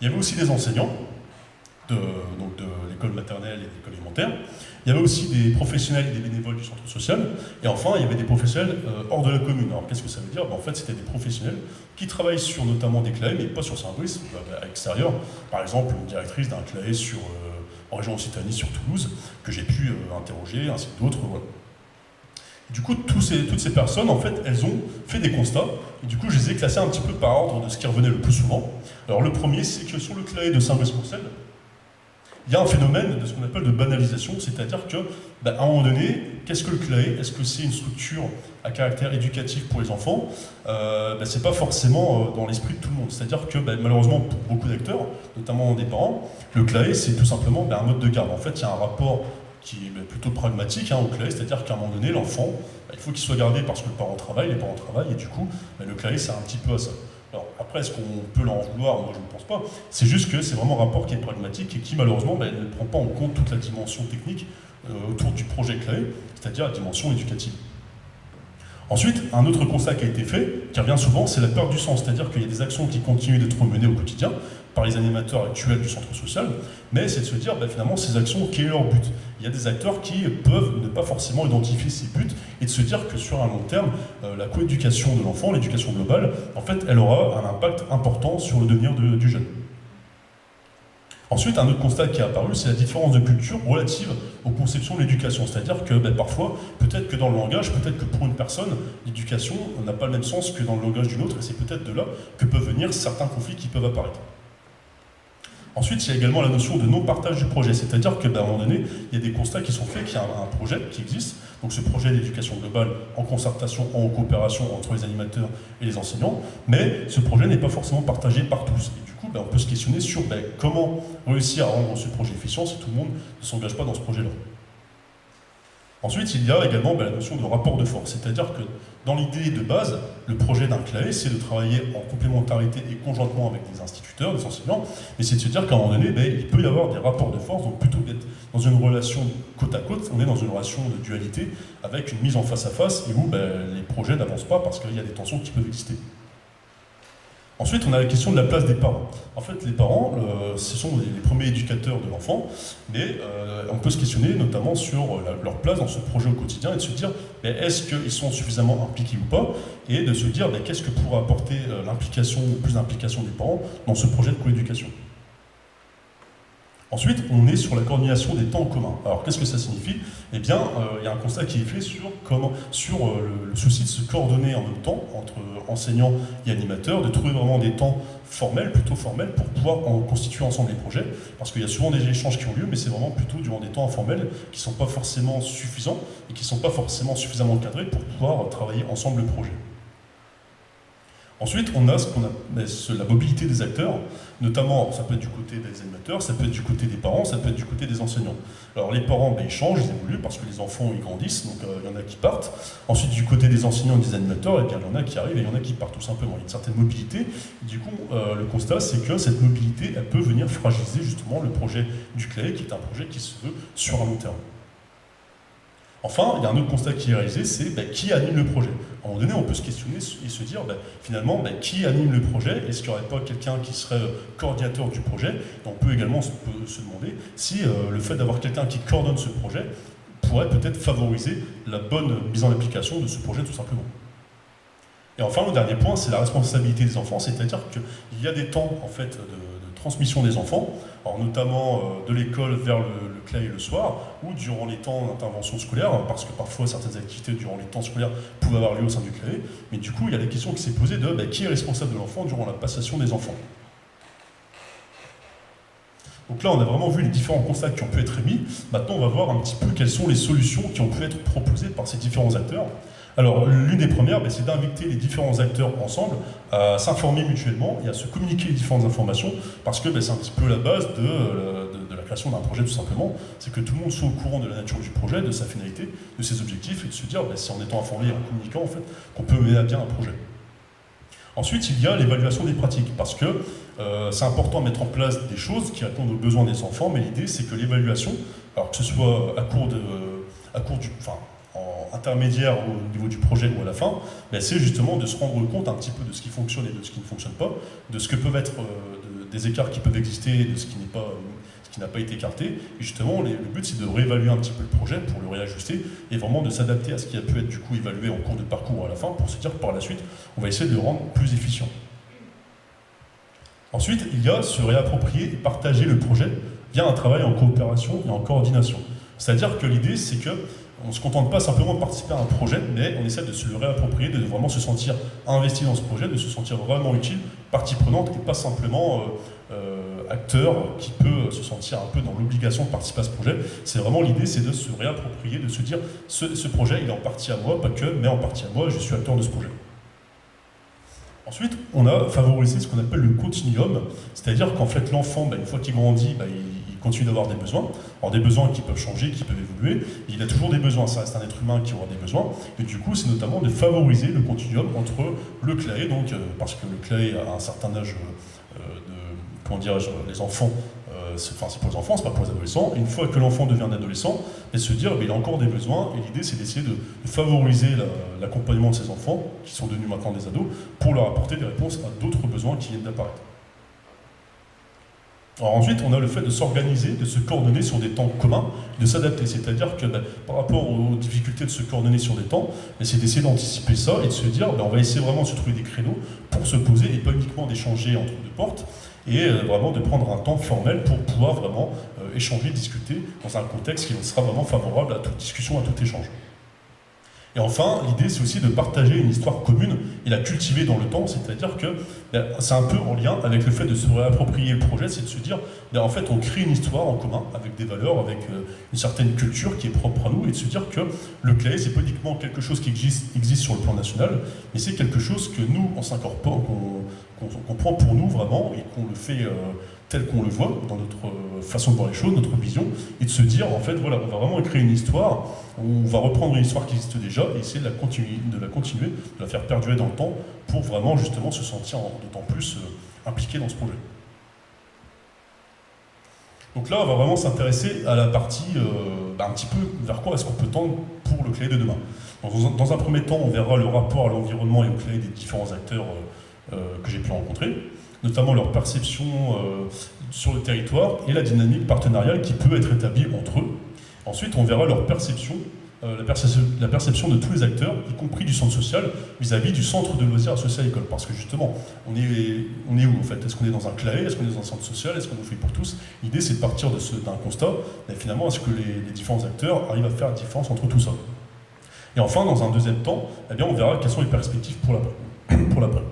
A: il y avait aussi des enseignants, de l'école maternelle et de l'école élémentaire. Il y avait aussi des professionnels et des bénévoles du centre social. Et enfin, il y avait des professionnels hors de la commune. Alors, qu'est-ce que ça veut dire? En fait, c'était des professionnels qui travaillent sur notamment des CLAE, mais pas sur Saint-Brice, à l'extérieur. Par exemple, une directrice d'un CLAE en région Occitanie, sur Toulouse, que j'ai pu interroger, ainsi que d'autres. Voilà. Du coup, toutes ces personnes, en fait, elles ont fait des constats. Et du coup, je les ai classés un petit peu par ordre de ce qui revenait le plus souvent. Alors, le premier, c'est que sur le CLAE de Saint-Brice-Courcelles, il y a un phénomène de ce qu'on appelle de banalisation, c'est-à-dire que, à un moment donné, qu'est-ce que le CLAE? Est-ce que c'est une structure à caractère éducatif pour les enfants? C'est pas forcément dans l'esprit de tout le monde. C'est-à-dire que, malheureusement, pour beaucoup d'acteurs, notamment des parents, le CLAE, c'est tout simplement un mode de garde. En fait, il y a un rapport qui est plutôt pragmatique au CLAE, c'est-à-dire qu'à un moment donné, l'enfant, il faut qu'il soit gardé parce que le parent travaille, les parents travaillent, et du coup, le CLAE sert un petit peu à ça. Alors après, est-ce qu'on peut l'en vouloir? Moi, je ne pense pas. C'est juste que c'est vraiment un rapport qui est pragmatique et qui, malheureusement, ne prend pas en compte toute la dimension technique autour du projet CLAE, c'est-à-dire la dimension éducative. Ensuite, un autre constat qui a été fait, qui revient souvent, c'est la perte du sens, c'est-à-dire qu'il y a des actions qui continuent d'être menées au quotidien par les animateurs actuels du centre social, mais c'est de se dire, finalement, ces actions, quel est leur but? Il y a des acteurs qui peuvent ne pas forcément identifier ces buts et de se dire que sur un long terme, la coéducation de l'enfant, l'éducation globale, en fait, elle aura un impact important sur le devenir du jeune. Ensuite, un autre constat qui est apparu, c'est la différence de culture relative aux conceptions de l'éducation. C'est-à-dire que parfois, peut-être que dans le langage, peut-être que pour une personne, l'éducation n'a pas le même sens que dans le langage d'une autre, et c'est peut-être de là que peuvent venir certains conflits qui peuvent apparaître. Ensuite, il y a également la notion de non-partage du projet, c'est-à-dire qu'à un moment donné, il y a des constats qui sont faits, qu'il y a un projet qui existe, donc ce projet d'éducation globale en concertation, en coopération entre les animateurs et les enseignants, mais ce projet n'est pas forcément partagé par tous. Et du coup, on peut se questionner sur comment réussir à rendre ce projet efficient si tout le monde ne s'engage pas dans ce projet-là. Ensuite, il y a également la notion de rapport de force, c'est-à-dire que dans l'idée de base, le projet d'un CLAE, c'est de travailler en complémentarité et conjointement avec des instituteurs, des enseignants, mais c'est de se dire qu'à un moment donné, il peut y avoir des rapports de force, donc plutôt d'être dans une relation côte à côte, on est dans une relation de dualité, avec une mise en face à face, et où les projets n'avancent pas parce qu'il y a des tensions qui peuvent exister. Ensuite, on a la question de la place des parents. En fait, les parents, ce sont les premiers éducateurs de l'enfant, mais on peut se questionner notamment sur leur place dans ce projet au quotidien et de se dire est-ce qu'ils sont suffisamment impliqués ou pas, et de se dire qu'est-ce que pourrait apporter l'implication ou plus d'implication des parents dans ce projet de coéducation. Ensuite, on est sur la coordination des temps en commun. Alors, qu'est-ce que ça signifie? Eh bien, il y a un constat qui est fait sur le souci de se coordonner en même temps entre enseignants et animateurs, de trouver vraiment des temps formels, plutôt formels, pour pouvoir constituer ensemble les projets. Parce qu'il y a souvent des échanges qui ont lieu, mais c'est vraiment plutôt durant des temps informels qui ne sont pas forcément suffisants et qui ne sont pas forcément suffisamment encadrés pour pouvoir travailler ensemble le projet. Ensuite, on a ce qu'on appelle la mobilité des acteurs, notamment, ça peut être du côté des animateurs, ça peut être du côté des parents, ça peut être du côté des enseignants. Alors les parents, ils changent, ils évoluent, parce que les enfants, ils grandissent, donc il y en a qui partent. Ensuite, du côté des enseignants et des animateurs, il y en a qui arrivent et il y en a qui partent, tout simplement. Il y a une certaine mobilité. Et du coup, le constat, c'est que cette mobilité, elle peut venir fragiliser justement le projet du CLAE, qui est un projet qui se veut sur un long terme. Enfin, il y a un autre constat qui est réalisé, c'est qui anime le projet. À un moment donné, on peut se questionner et se dire, finalement, qui anime le projet? Est-ce qu'il n'y aurait pas quelqu'un qui serait coordinateur du projet? Et on peut également se demander si le fait d'avoir quelqu'un qui coordonne ce projet pourrait peut-être favoriser la bonne mise en application de ce projet, tout simplement. Et enfin, le dernier point, c'est la responsabilité des enfants, c'est-à-dire qu'il y a des temps, en fait, de transmission des enfants, alors notamment de l'école vers le CLAE le soir, ou durant les temps d'intervention scolaire, parce que parfois certaines activités durant les temps scolaires pouvaient avoir lieu au sein du CLAE, mais du coup il y a la question qui s'est posée de qui est responsable de l'enfant durant la passation des enfants. Donc là on a vraiment vu les différents constats qui ont pu être émis, maintenant on va voir un petit peu quelles sont les solutions qui ont pu être proposées par ces différents acteurs. Alors, l'une des premières, c'est d'inviter les différents acteurs ensemble à s'informer mutuellement et à se communiquer les différentes informations, parce que c'est un petit peu la base de la création d'un projet, tout simplement. C'est que tout le monde soit au courant de la nature du projet, de sa finalité, de ses objectifs, et de se dire, c'est en étant informé et en communiquant, en fait, qu'on peut mener à bien un projet. Ensuite, il y a l'évaluation des pratiques, parce que c'est important de mettre en place des choses qui répondent aux besoins des enfants, mais l'idée, c'est que l'évaluation, alors que ce soit en intermédiaire au niveau du projet ou à la fin, c'est justement de se rendre compte un petit peu de ce qui fonctionne et de ce qui ne fonctionne pas, de ce que peuvent être des écarts qui peuvent exister et de ce qui n'a pas été écarté. Et justement, le but, c'est de réévaluer un petit peu le projet pour le réajuster et vraiment de s'adapter à ce qui a pu être du coup évalué en cours de parcours à la fin pour se dire que par la suite, on va essayer de le rendre plus efficient. Ensuite, il y a se réapproprier et partager le projet via un travail en coopération et en coordination. C'est-à-dire que l'idée, c'est que on ne se contente pas simplement de participer à un projet, mais on essaie de se le réapproprier, de vraiment se sentir investi dans ce projet, de se sentir vraiment utile, partie prenante, et pas simplement acteur qui peut se sentir un peu dans l'obligation de participer à ce projet. C'est vraiment l'idée, c'est de se réapproprier, de se dire ce projet, il est en partie à moi, pas que, mais en partie à moi, je suis acteur de ce projet. Ensuite, on a favorisé ce qu'on appelle le continuum, c'est-à-dire qu'en fait l'enfant, une fois qu'il grandit, il continue d'avoir des besoins. Alors des besoins qui peuvent changer, qui peuvent évoluer, il a toujours des besoins, ça reste un être humain qui aura des besoins, et du coup c'est notamment de favoriser le continuum entre le CLAE, donc, parce que le CLAE a un certain âge comment dirais-je, les enfants, c'est pour les enfants, c'est pas pour les adolescents. Et une fois que l'enfant devient un adolescent, et se dire il a encore des besoins, et l'idée c'est d'essayer de favoriser l'accompagnement de ces enfants, qui sont devenus maintenant des ados, pour leur apporter des réponses à d'autres besoins qui viennent d'apparaître. Alors ensuite, on a le fait de s'organiser, de se coordonner sur des temps communs, de s'adapter. C'est-à-dire que par rapport aux difficultés de se coordonner sur des temps, c'est d'essayer d'anticiper ça et de se dire on va essayer vraiment de se trouver des créneaux pour se poser et pas uniquement d'échanger entre deux portes, et vraiment de prendre un temps formel pour pouvoir vraiment échanger, discuter dans un contexte qui sera vraiment favorable à toute discussion, à tout échange. Et enfin, l'idée c'est aussi de partager une histoire commune et la cultiver dans le temps, c'est-à-dire que c'est un peu en lien avec le fait de se réapproprier le projet, c'est de se dire, en fait on crée une histoire en commun avec des valeurs, avec une certaine culture qui est propre à nous, et de se dire que le CLAE c'est pas uniquement quelque chose qui existe sur le plan national, mais c'est quelque chose que nous on s'incorpore, qu'on prend pour nous vraiment, et qu'on le fait tel qu'on le voit dans notre façon de voir les choses, notre vision, et de se dire, en fait, voilà, on va vraiment créer une histoire, on va reprendre une histoire qui existe déjà, et essayer de la continuer, de la faire perdurer dans le temps, pour vraiment, justement, se sentir d'autant plus impliqué dans ce projet. Donc là, on va vraiment s'intéresser à la partie, un petit peu, vers quoi est-ce qu'on peut tendre pour le CLAE de demain. Dans un premier temps, on verra le rapport à l'environnement et au CLAE des différents acteurs que j'ai pu rencontrer, notamment leur perception sur le territoire et la dynamique partenariale qui peut être établie entre eux. Ensuite, on verra leur perception, la perception de tous les acteurs, y compris du centre social, vis-à-vis du centre de loisirs associé à l'école. Parce que justement, on est où en fait? Est-ce qu'on est dans un CLAE? Est-ce qu'on est dans un centre social? Est-ce qu'on nous fait pour tous? L'idée, c'est de partir d'un constat, mais finalement, est-ce que les différents acteurs arrivent à faire la différence entre tout ça? Et enfin, dans un deuxième temps, eh bien, on verra quelles sont les perspectives pour l'après.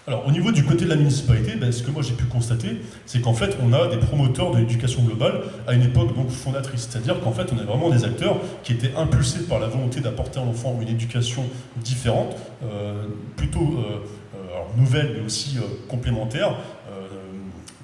A: Alors, au niveau du côté de la municipalité, ce que moi j'ai pu constater, c'est qu'en fait, on a des promoteurs de l'éducation globale à une époque donc fondatrice. C'est-à-dire qu'en fait, on a vraiment des acteurs qui étaient impulsés par la volonté d'apporter à l'enfant une éducation différente, plutôt nouvelle, mais aussi complémentaire,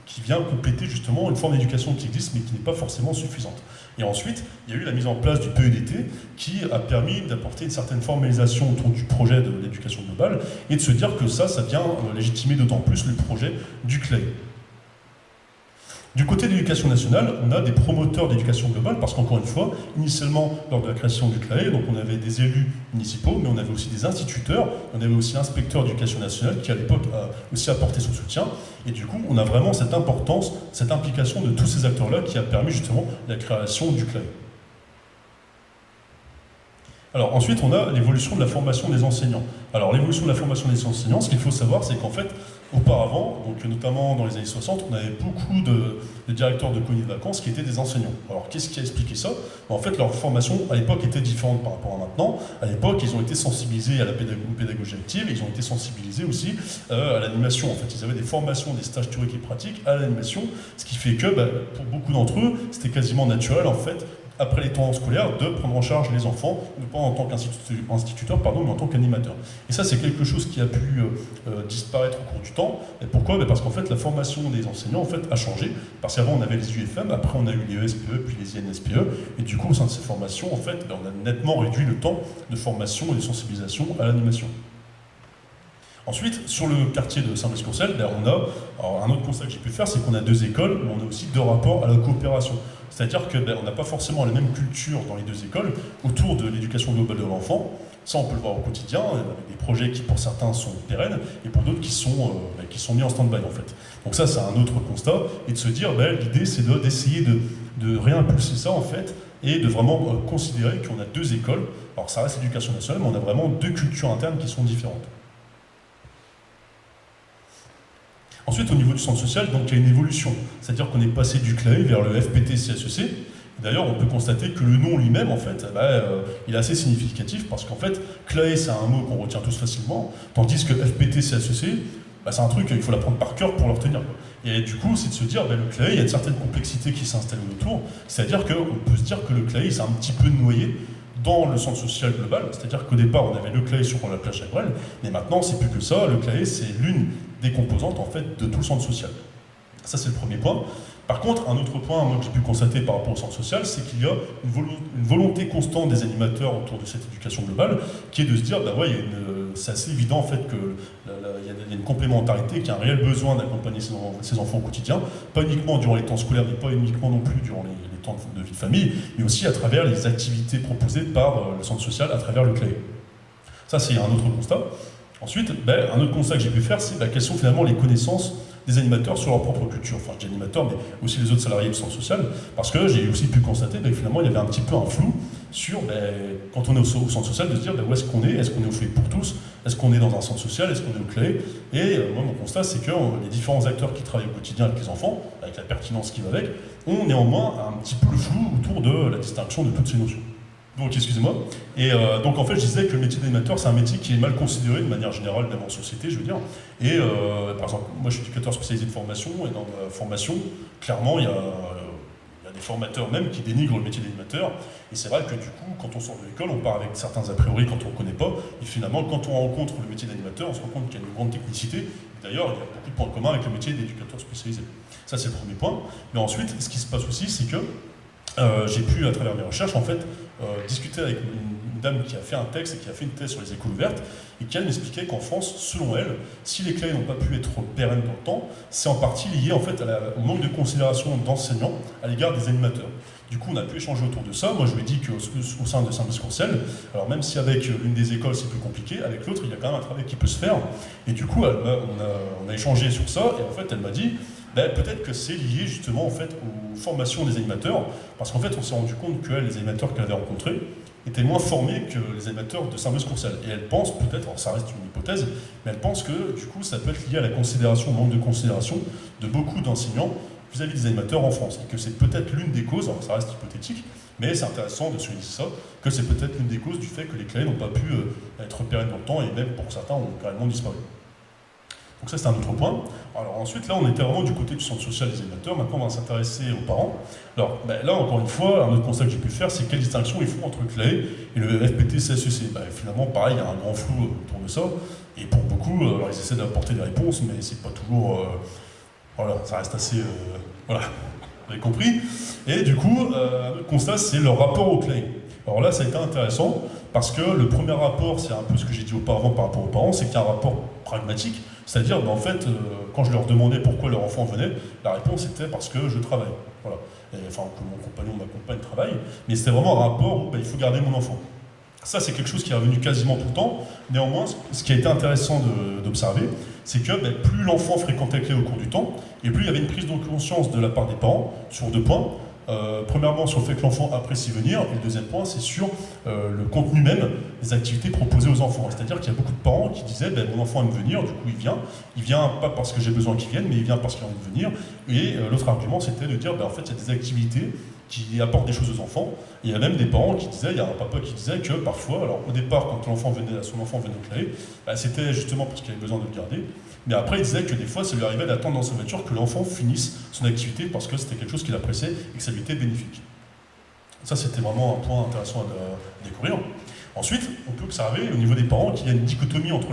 A: qui vient compléter justement une forme d'éducation qui existe, mais qui n'est pas forcément suffisante. Et ensuite, il y a eu la mise en place du PEDT qui a permis d'apporter une certaine formalisation autour du projet de l'éducation globale et de se dire que ça vient légitimer d'autant plus le projet du CLAE. Du côté de l'éducation nationale, on a des promoteurs d'éducation globale parce qu'encore une fois, initialement, lors de la création du CLAE, donc on avait des élus municipaux, mais on avait aussi des instituteurs, on avait aussi l'inspecteur d'éducation nationale qui à l'époque a aussi apporté son soutien. Et du coup, on a vraiment cette importance, cette implication de tous ces acteurs-là qui a permis justement la création du CLAE. Alors ensuite, on a l'évolution de la formation des enseignants. Alors l'évolution de la formation des enseignants, ce qu'il faut savoir, c'est qu'en fait, auparavant, donc notamment dans les années 60, on avait beaucoup de directeurs de colonies de vacances qui étaient des enseignants. Alors qu'est-ce qui a expliqué ça? En fait, leur formation à l'époque était différente par rapport à maintenant. À l'époque, ils ont été sensibilisés à la pédagogie active, et ils ont été sensibilisés aussi à l'animation. En fait, ils avaient des formations, des stages théoriques et pratiques à l'animation, ce qui fait que pour beaucoup d'entre eux, c'était quasiment naturel en fait, après les temps scolaires, de prendre en charge les enfants, non pas en tant qu'instituteur, mais en tant qu'animateur. Et ça, c'est quelque chose qui a pu disparaître au cours du temps. Et pourquoi? Parce qu'en fait, la formation des enseignants en fait, a changé. Parce qu'avant, on avait les UFM, après, on a eu les ESPE, puis les INSPE. Et du coup, au sein de ces formations, en fait, on a nettement réduit le temps de formation et de sensibilisation à l'animation. Ensuite, sur le quartier de Saint-Brice-Courcelles, on a un autre constat que j'ai pu faire, c'est qu'on a deux écoles, mais on a aussi deux rapports à la coopération. C'est-à-dire qu'on n'a pas forcément la même culture dans les deux écoles autour de l'éducation globale de l'enfant. Ça, on peut le voir au quotidien, avec des projets qui, pour certains, sont pérennes, et pour d'autres qui sont mis en stand-by, en fait. Donc ça, c'est un autre constat, et de se dire, l'idée, c'est d'essayer de réimpulser ça, en fait, et de vraiment considérer qu'on a deux écoles. Alors ça reste l'éducation nationale, mais on a vraiment deux cultures internes qui sont différentes. Ensuite, au niveau du centre social, donc, il y a une évolution. C'est-à-dire qu'on est passé du CLAE vers le FPT-CSEC. D'ailleurs, on peut constater que le nom lui-même, en fait, il est assez significatif parce qu'en fait, CLAE, c'est un mot qu'on retient tous facilement, tandis que FPT-CSEC, c'est un truc qu'il faut l'apprendre par cœur pour le retenir. Et du coup, c'est de se dire, le CLAE, il y a une certaine complexité qui s'installe autour. C'est-à-dire qu'on peut se dire que le CLAE, il s'est un petit peu noyé dans le centre social global, c'est-à-dire qu'au départ on avait le CLAE sur la plage Chabrel, mais maintenant c'est plus que ça, le CLAE c'est l'une des composantes en fait de tout le centre social. Ça c'est le premier point. Par contre, un autre point moi, que j'ai pu constater par rapport au centre social, c'est qu'il y a une volonté constante des animateurs autour de cette éducation globale, qui est de se dire, bah ouais, c'est assez évident en fait que il y a une complémentarité, qu'il y a un réel besoin d'accompagner ses enfants au quotidien, pas uniquement durant les temps scolaires, mais pas uniquement non plus durant les temps de vie de famille, mais aussi à travers les activités proposées par le centre social, à travers le CLAE. Ça c'est un autre constat. Ensuite, un autre constat que j'ai pu faire, c'est quelles sont finalement les connaissances des animateurs sur leur propre culture. Enfin, je dis animateurs, mais aussi les autres salariés du centre social, parce que j'ai aussi pu constater que finalement, il y avait un petit peu un flou sur, quand on est au centre social, de se dire où est-ce qu'on est au FOI pour tous, est-ce qu'on est dans un centre social, est-ce qu'on est au CLAE. Et moi, mon constat, c'est que les différents acteurs qui travaillent au quotidien avec les enfants, avec la pertinence qui va avec, ont néanmoins un petit peu le flou autour de la distinction de toutes ces notions. Donc, excusez-moi. Et donc, en fait, je disais que le métier d'animateur, c'est un métier qui est mal considéré de manière générale, même en société, je veux dire. Et par exemple, moi, je suis éducateur spécialisé de formation, et dans ma formation, clairement, il y a des formateurs même qui dénigrent le métier d'animateur. Et c'est vrai que du coup, quand on sort de l'école, on part avec certains a priori quand on ne connaît pas. Et finalement, quand on rencontre le métier d'animateur, on se rend compte qu'il y a une grande technicité. D'ailleurs, il y a beaucoup de points communs avec le métier d'éducateur spécialisé. Ça, c'est le premier point. Mais ensuite, ce qui se passe aussi, c'est que j'ai pu, à travers mes recherches, en fait, discuter avec une dame qui a fait un texte et qui a fait une thèse sur les écoles ouvertes, et qui m'expliquait qu'en France, selon elle, si les CLAE n'ont pas pu être pérennes dans le temps, c'est en partie lié en fait au manque de considération d'enseignants à l'égard des animateurs. Du coup, on a pu échanger autour de ça. Moi, je lui ai dit qu'au sein de Saint-Brice-Courcelles, alors même si avec l'une des écoles c'est plus compliqué, avec l'autre, il y a quand même un travail qui peut se faire. Et du coup, on a échangé sur ça, et en fait, elle m'a dit peut-être que c'est lié justement en fait aux formations des animateurs, parce qu'en fait, on s'est rendu compte que les animateurs qu'elle avait rencontrés étaient moins formés que les animateurs de Saint-Brice-Courcelles. Et elle pense peut-être, alors ça reste une hypothèse, mais elle pense que du coup, ça peut être lié à la considération, au manque de considération de beaucoup d'enseignants vis-à-vis des animateurs en France, et que c'est peut-être l'une des causes, alors ça reste hypothétique, mais c'est intéressant de souligner ça, que c'est peut-être l'une des causes du fait que les CLAE n'ont pas pu être pérennes dans le temps, et même pour certains ont carrément disparu. Donc ça, c'est un autre point. Alors ensuite, là, on était vraiment du côté du centre social des animateurs. Maintenant, on va s'intéresser aux parents. Alors là, encore une fois, un autre constat que j'ai pu faire, c'est quelle distinction ils font entre le CLAE et le FPT-CSEC. Finalement, pareil, il y a un grand flou autour de ça. Et pour beaucoup, alors ils essaient d'apporter des réponses, mais c'est pas toujours... voilà, ça reste assez... voilà, vous avez compris. Et du coup, un autre constat, c'est leur rapport au CLAE. Alors là, ça a été intéressant, parce que le premier rapport, c'est un peu ce que j'ai dit auparavant par rapport aux parents, c'est qu'il y a un rapport pragmatique. C'est-à-dire, en fait, quand je leur demandais pourquoi leur enfant venait, la réponse était parce que je travaille. Voilà. Et, enfin, que mon compagnon, ma compagne travaille. Mais c'était vraiment un rapport où il faut garder mon enfant. Ça, c'est quelque chose qui est revenu quasiment tout le temps. Néanmoins, ce qui a été intéressant d'observer, c'est que plus l'enfant fréquentait le CLAE au cours du temps, et plus il y avait une prise de conscience de la part des parents sur deux points. Premièrement, sur le fait que l'enfant apprécie venir, et le deuxième point, c'est sur le contenu même des activités proposées aux enfants. C'est-à-dire qu'il y a beaucoup de parents qui disaient mon enfant aime venir, du coup il vient pas parce que j'ai besoin qu'il vienne, mais il vient parce qu'il a envie de venir. Et l'autre argument, c'était de dire en fait, il y a des activités qui apportent des choses aux enfants. Et il y a même des parents qui disaient, il y a un papa qui disait que parfois, alors au départ, quand son enfant venait au CLAE, c'était justement parce qu'il avait besoin de le garder. Mais après, il disait que des fois, ça lui arrivait d'attendre dans sa voiture que l'enfant finisse son activité parce que c'était quelque chose qu'il appréciait et que ça lui était bénéfique. Ça, c'était vraiment un point intéressant à découvrir. Ensuite, on peut observer au niveau des parents qu'il y a une dichotomie entre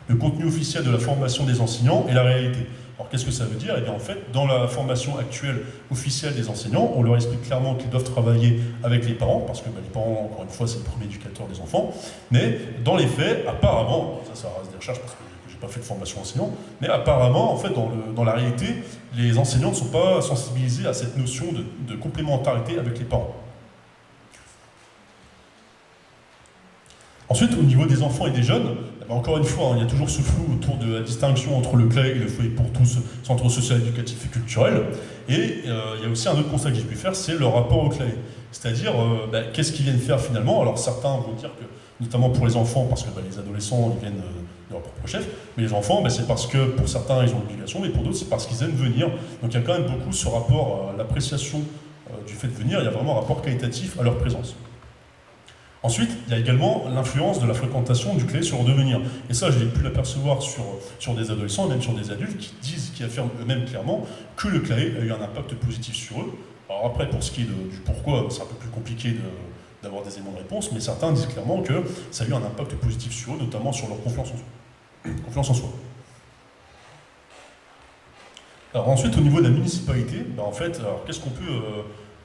A: le contenu officiel de la formation des enseignants et la réalité. Alors qu'est-ce que ça veut dire ? Eh bien en fait, dans la formation actuelle officielle des enseignants, on leur explique clairement qu'ils doivent travailler avec les parents, parce que les parents, encore une fois, c'est le premier éducateur des enfants, mais dans les faits, apparemment, ça reste des recherches parce que j'ai pas fait de formation enseignant, mais apparemment, en fait, dans la réalité, les enseignants ne sont pas sensibilisés à cette notion de complémentarité avec les parents. Ensuite, au niveau des enfants et des jeunes, encore une fois, il y a toujours ce flou autour de la distinction entre le CLAE et le FOI pour tous, centre social, éducatif et culturel. Et il y a aussi un autre constat que j'ai pu faire, c'est le rapport au CLAE. C'est-à-dire, qu'est-ce qu'ils viennent faire finalement? Alors certains vont dire que, notamment pour les enfants, parce que les adolescents, ils viennent de leur propre chef, mais les enfants, c'est parce que pour certains, ils ont l'obligation, mais pour d'autres, c'est parce qu'ils aiment venir. Donc il y a quand même beaucoup ce rapport à l'appréciation du fait de venir, il y a vraiment un rapport qualitatif à leur présence. Ensuite, il y a également l'influence de la fréquentation du CLAE sur leur devenir. Et ça, j'ai pu l'apercevoir sur des adolescents, même sur des adultes, qui affirment eux-mêmes clairement que le CLAE a eu un impact positif sur eux. Alors après, pour ce qui est du pourquoi, c'est un peu plus compliqué d'avoir des éléments de réponse, mais certains disent clairement que ça a eu un impact positif sur eux, notamment sur leur confiance en soi. Alors ensuite, au niveau de la municipalité, en fait, qu'est-ce qu'on peut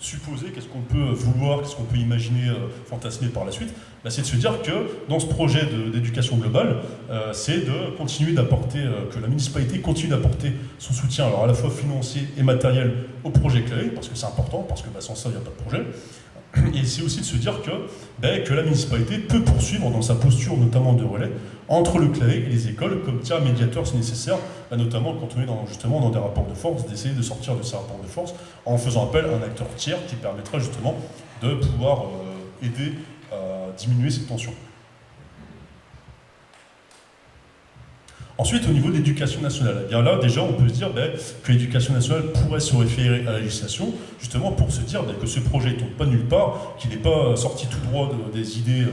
A: supposer, qu'est-ce qu'on peut vouloir, qu'est-ce qu'on peut imaginer, fantasmer par la suite, c'est de se dire que dans ce projet d'éducation globale, c'est de continuer d'apporter, que la municipalité continue d'apporter son soutien, alors à la fois financier et matériel au projet CLAE, parce que c'est important, parce que sans ça, il n'y a pas de projet. Et c'est aussi de se dire que la municipalité peut poursuivre dans sa posture, notamment de relais, entre le CLAE et les écoles, comme tiers médiateur si nécessaire, notamment quand on est justement dans des rapports de force, d'essayer de sortir de ces rapports de force en faisant appel à un acteur tiers qui permettra justement de pouvoir aider à diminuer cette tension. Ensuite, au niveau de l'éducation nationale, bien là, déjà, on peut se dire que l'éducation nationale pourrait se référer à la législation, justement pour se dire que ce projet ne tombe pas nulle part, qu'il n'est pas sorti tout droit des idées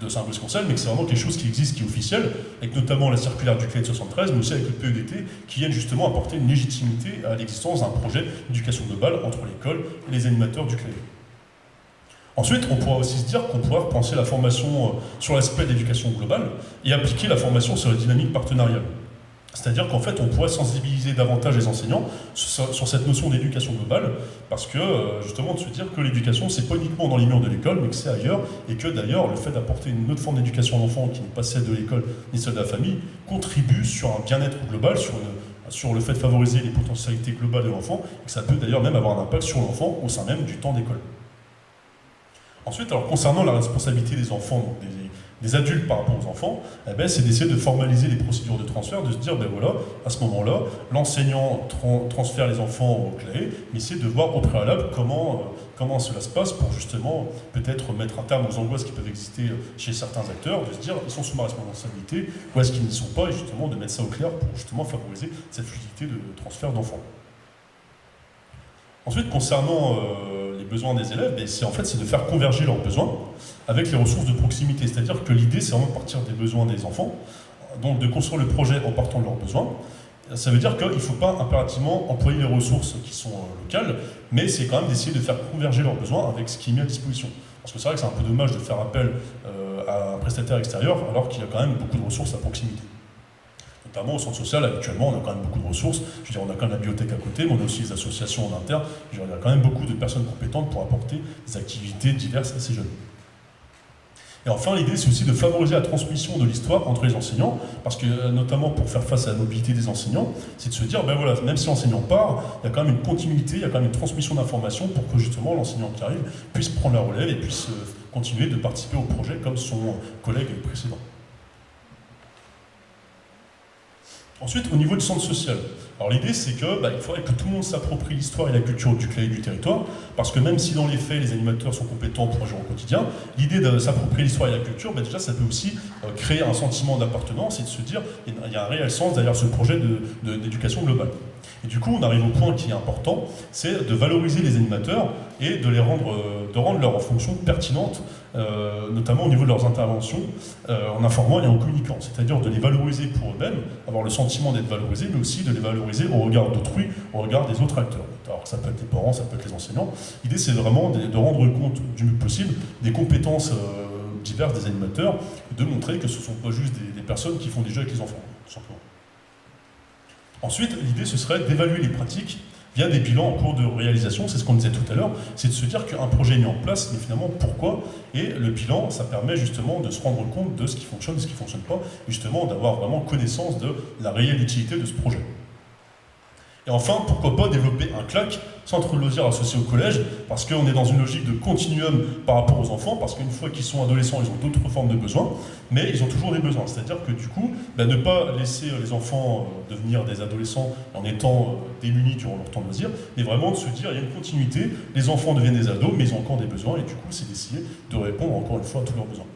A: de Saint-Brice Conseil, mais que c'est vraiment quelque chose qui existe, qui est officiel, avec notamment la circulaire du CLAE de 73, mais aussi avec le PEDT, qui viennent justement apporter une légitimité à l'existence d'un projet d'éducation globale entre l'école et les animateurs du CLAE. Ensuite, on pourra aussi se dire qu'on pourra repenser la formation sur l'aspect de l'éducation globale et appliquer la formation sur les dynamiques partenariales. C'est-à-dire qu'en fait, on pourrait sensibiliser davantage les enseignants sur cette notion d'éducation globale, parce que, justement, de se dire que l'éducation, c'est pas uniquement dans les murs de l'école, mais que c'est ailleurs, et que d'ailleurs, le fait d'apporter une autre forme d'éducation à l'enfant qui n'est pas celle de l'école ni celle de la famille, contribue sur un bien-être global, sur le fait de favoriser les potentialités globales de l'enfant, et que ça peut d'ailleurs même avoir un impact sur l'enfant au sein même du temps d'école. Ensuite, alors concernant la responsabilité des enfants, donc des adultes par rapport aux enfants, c'est d'essayer de formaliser les procédures de transfert, de se dire, voilà, à ce moment-là, l'enseignant transfère les enfants au CLAE, mais essayer de voir au préalable comment cela se passe pour justement peut-être mettre un terme aux angoisses qui peuvent exister chez certains acteurs, de se dire, ils sont sous ma responsabilité, ou est-ce qu'ils n'y sont pas, et justement de mettre ça au clair pour justement favoriser cette fluidité de transfert d'enfants. Ensuite, concernant les besoins des élèves, c'est de faire converger leurs besoins avec les ressources de proximité. C'est-à-dire que l'idée, c'est vraiment de partir des besoins des enfants, donc de construire le projet en partant de leurs besoins. Ça veut dire qu'il ne faut pas impérativement employer les ressources qui sont locales, mais c'est quand même d'essayer de faire converger leurs besoins avec ce qui est mis à disposition. Parce que c'est vrai que c'est un peu dommage de faire appel à un prestataire extérieur alors qu'il y a quand même beaucoup de ressources à proximité. Notamment au centre social, habituellement, on a quand même beaucoup de ressources. Je veux dire, on a quand même la bibliothèque à côté, mais on a aussi les associations en interne. Je veux dire, il y a quand même beaucoup de personnes compétentes pour apporter des activités diverses à ces jeunes. Et enfin, l'idée, c'est aussi de favoriser la transmission de l'histoire entre les enseignants, parce que, notamment pour faire face à la mobilité des enseignants, c'est de se dire, voilà, même si l'enseignant part, il y a quand même une continuité, il y a quand même une transmission d'informations pour que, justement, l'enseignant qui arrive puisse prendre la relève et puisse continuer de participer au projet comme son collègue précédent. Ensuite, au niveau du centre social, alors l'idée c'est que il faudrait que tout le monde s'approprie l'histoire et la culture du CLAE et du territoire, parce que même si dans les faits les animateurs sont compétents pour agir au quotidien, l'idée de s'approprier l'histoire et la culture, déjà ça peut aussi créer un sentiment d'appartenance et de se dire il y a un réel sens derrière ce projet d'éducation globale. Et du coup, on arrive au point qui est important, c'est de valoriser les animateurs et de rendre leur fonction pertinente, notamment au niveau de leurs interventions, en informant et en communiquant. C'est-à-dire de les valoriser pour eux-mêmes, avoir le sentiment d'être valorisés, mais aussi de les valoriser au regard d'autrui, au regard des autres acteurs. Alors ça peut être les parents, ça peut être les enseignants. L'idée, c'est vraiment de rendre compte du mieux possible des compétences diverses des animateurs, et de montrer que ce ne sont pas juste des personnes qui font des jeux avec les enfants, tout simplement. Ensuite, l'idée, ce serait d'évaluer les pratiques via des bilans en cours de réalisation. C'est ce qu'on disait tout à l'heure, c'est de se dire qu'un projet est mis en place, mais finalement, pourquoi? Et le bilan, ça permet justement de se rendre compte de ce qui fonctionne, de ce qui ne fonctionne pas, et justement d'avoir vraiment connaissance de la réelle utilité de ce projet. Et enfin, pourquoi pas développer un CLAC, centre de loisirs associé au collège, parce qu'on est dans une logique de continuum par rapport aux enfants, parce qu'une fois qu'ils sont adolescents, ils ont d'autres formes de besoins, mais ils ont toujours des besoins. C'est-à-dire que du coup, ne pas laisser les enfants devenir des adolescents en étant démunis durant leur temps de loisirs, mais vraiment de se dire, il y a une continuité, les enfants deviennent des ados, mais ils ont encore des besoins, et du coup, c'est d'essayer de répondre encore une fois à tous leurs besoins.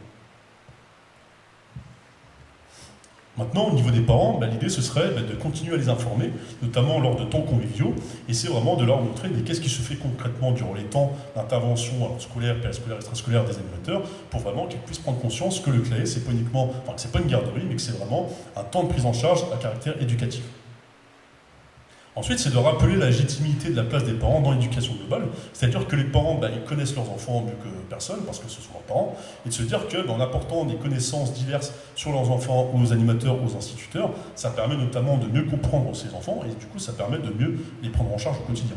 A: Maintenant, au niveau des parents, l'idée ce serait de continuer à les informer, notamment lors de temps conviviaux, et c'est vraiment de leur montrer qu'est-ce qui se fait concrètement durant les temps d'intervention scolaire, périscolaire, extrascolaire des animateurs, pour vraiment qu'ils puissent prendre conscience que le CLAE, c'est pas uniquement, c'est pas une garderie, mais que c'est vraiment un temps de prise en charge à caractère éducatif. Ensuite, c'est de rappeler la légitimité de la place des parents dans l'éducation globale, c'est-à-dire que les parents, ils connaissent leurs enfants mieux que personne, parce que ce sont leurs parents, et de se dire qu'en apportant des connaissances diverses sur leurs enfants aux animateurs, aux instituteurs, ça permet notamment de mieux comprendre ces enfants, et du coup, ça permet de mieux les prendre en charge au quotidien.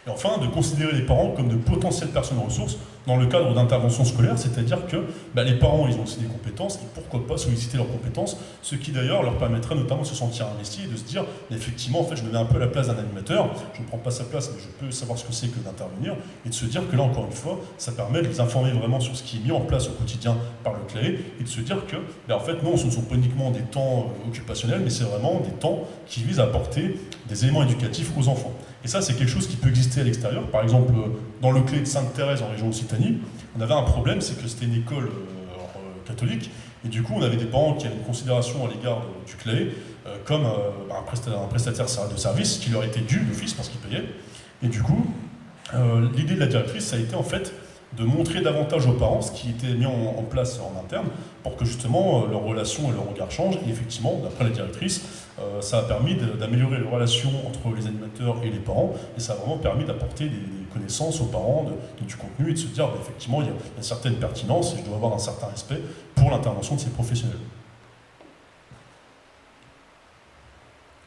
A: Et enfin, de considérer les parents comme de potentielles personnes ressources dans le cadre d'intervention scolaire, c'est-à-dire que les parents, ils ont aussi des compétences, et pourquoi pas solliciter leurs compétences, ce qui d'ailleurs leur permettrait notamment de se sentir investis et de se dire, effectivement, en fait, je me mets un peu à la place d'un animateur, je ne prends pas sa place, mais je peux savoir ce que c'est que d'intervenir, et de se dire que là, encore une fois, ça permet de les informer vraiment sur ce qui est mis en place au quotidien par le CLAE, et de se dire que, en fait, non, ce ne sont pas uniquement des temps occupationnels, mais c'est vraiment des temps qui visent à apporter des éléments éducatifs aux enfants. Et ça, c'est quelque chose qui peut exister à l'extérieur. Par exemple, dans le CLAE de Sainte-Thérèse, en région Occitanie, on avait un problème, c'est que c'était une école catholique, et du coup, on avait des parents qui avaient une considération à l'égard du CLAE comme un prestataire de service qui leur était dû d'office parce qu'ils payaient. Et du coup, l'idée de la directrice, ça a été en fait de montrer davantage aux parents ce qui était mis en place en interne pour que justement leur relation et leur regard changent. Et effectivement, d'après la directrice, ça a permis d'améliorer les relations entre les animateurs et les parents, et ça a vraiment permis d'apporter des connaissances aux parents, du contenu, et de se dire effectivement il y a une certaine pertinence et je dois avoir un certain respect pour l'intervention de ces professionnels.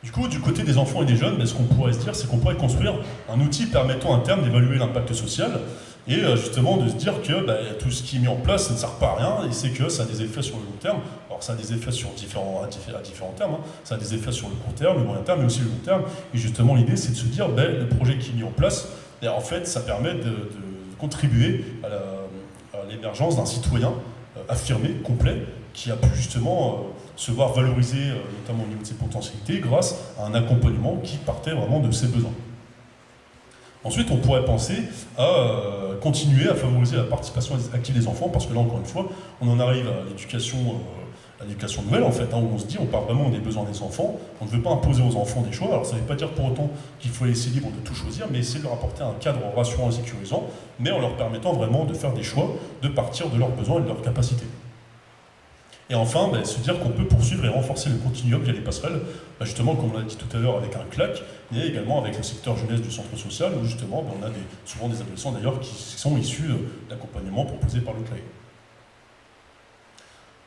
A: Du coup, du côté des enfants et des jeunes, ce qu'on pourrait se dire, c'est qu'on pourrait construire un outil permettant à terme d'évaluer l'impact social et justement de se dire que tout ce qui est mis en place, ça ne sert pas à rien et c'est que ça a des effets sur le long terme. Alors ça a des effets sur à différents termes, hein. Ça a des effets sur le court terme, le moyen terme, mais aussi le long terme. Et justement, l'idée, c'est de se dire, le projet qui est mis en place, en fait, ça permet de contribuer à l'émergence d'un citoyen affirmé, complet, qui a pu justement se voir valoriser, notamment au niveau de ses potentialités, grâce à un accompagnement qui partait vraiment de ses besoins. Ensuite, on pourrait penser à continuer à favoriser la participation active des enfants, parce que là, encore une fois, on en arrive à l'éducation nouvelle, en fait, où on se dit, on parle vraiment des besoins des enfants, on ne veut pas imposer aux enfants des choix, alors ça ne veut pas dire pour autant qu'il faut les laisser libres de tout choisir, mais essayer de leur apporter un cadre rassurant et sécurisant, mais en leur permettant vraiment de faire des choix, de partir de leurs besoins et de leurs capacités. Et enfin, se dire qu'on peut poursuivre et renforcer le continuum via les passerelles, justement, comme on l'a dit tout à l'heure avec un CLAC, et également avec le secteur jeunesse du centre social, où justement, on a souvent des adolescents d'ailleurs qui sont issus d'accompagnement proposé par le CLAE.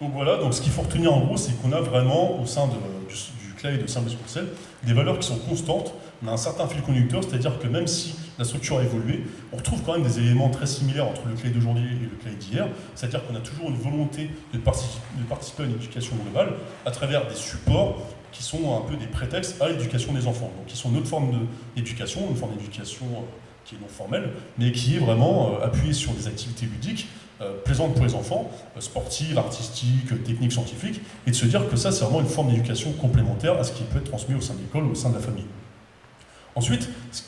A: Donc voilà, ce qu'il faut retenir en gros, c'est qu'on a vraiment, au sein du CLAE de Saint-Blaise-Courcelles, des valeurs qui sont constantes. On a un certain fil conducteur, c'est-à-dire que même si la structure a évolué, on retrouve quand même des éléments très similaires entre le CLAE d'aujourd'hui et le CLAE d'hier, c'est-à-dire qu'on a toujours une volonté de participer à une éducation globale à travers des supports qui sont un peu des prétextes à l'éducation des enfants, donc qui sont notre forme d'éducation, une forme d'éducation qui est non formelle, mais qui est vraiment appuyée sur des activités ludiques, plaisantes pour les enfants, sportives, artistiques, techniques, scientifiques, et de se dire que ça, c'est vraiment une forme d'éducation complémentaire à ce qui peut être transmis au sein de l'école ou au sein de la famille. Ensuite, ce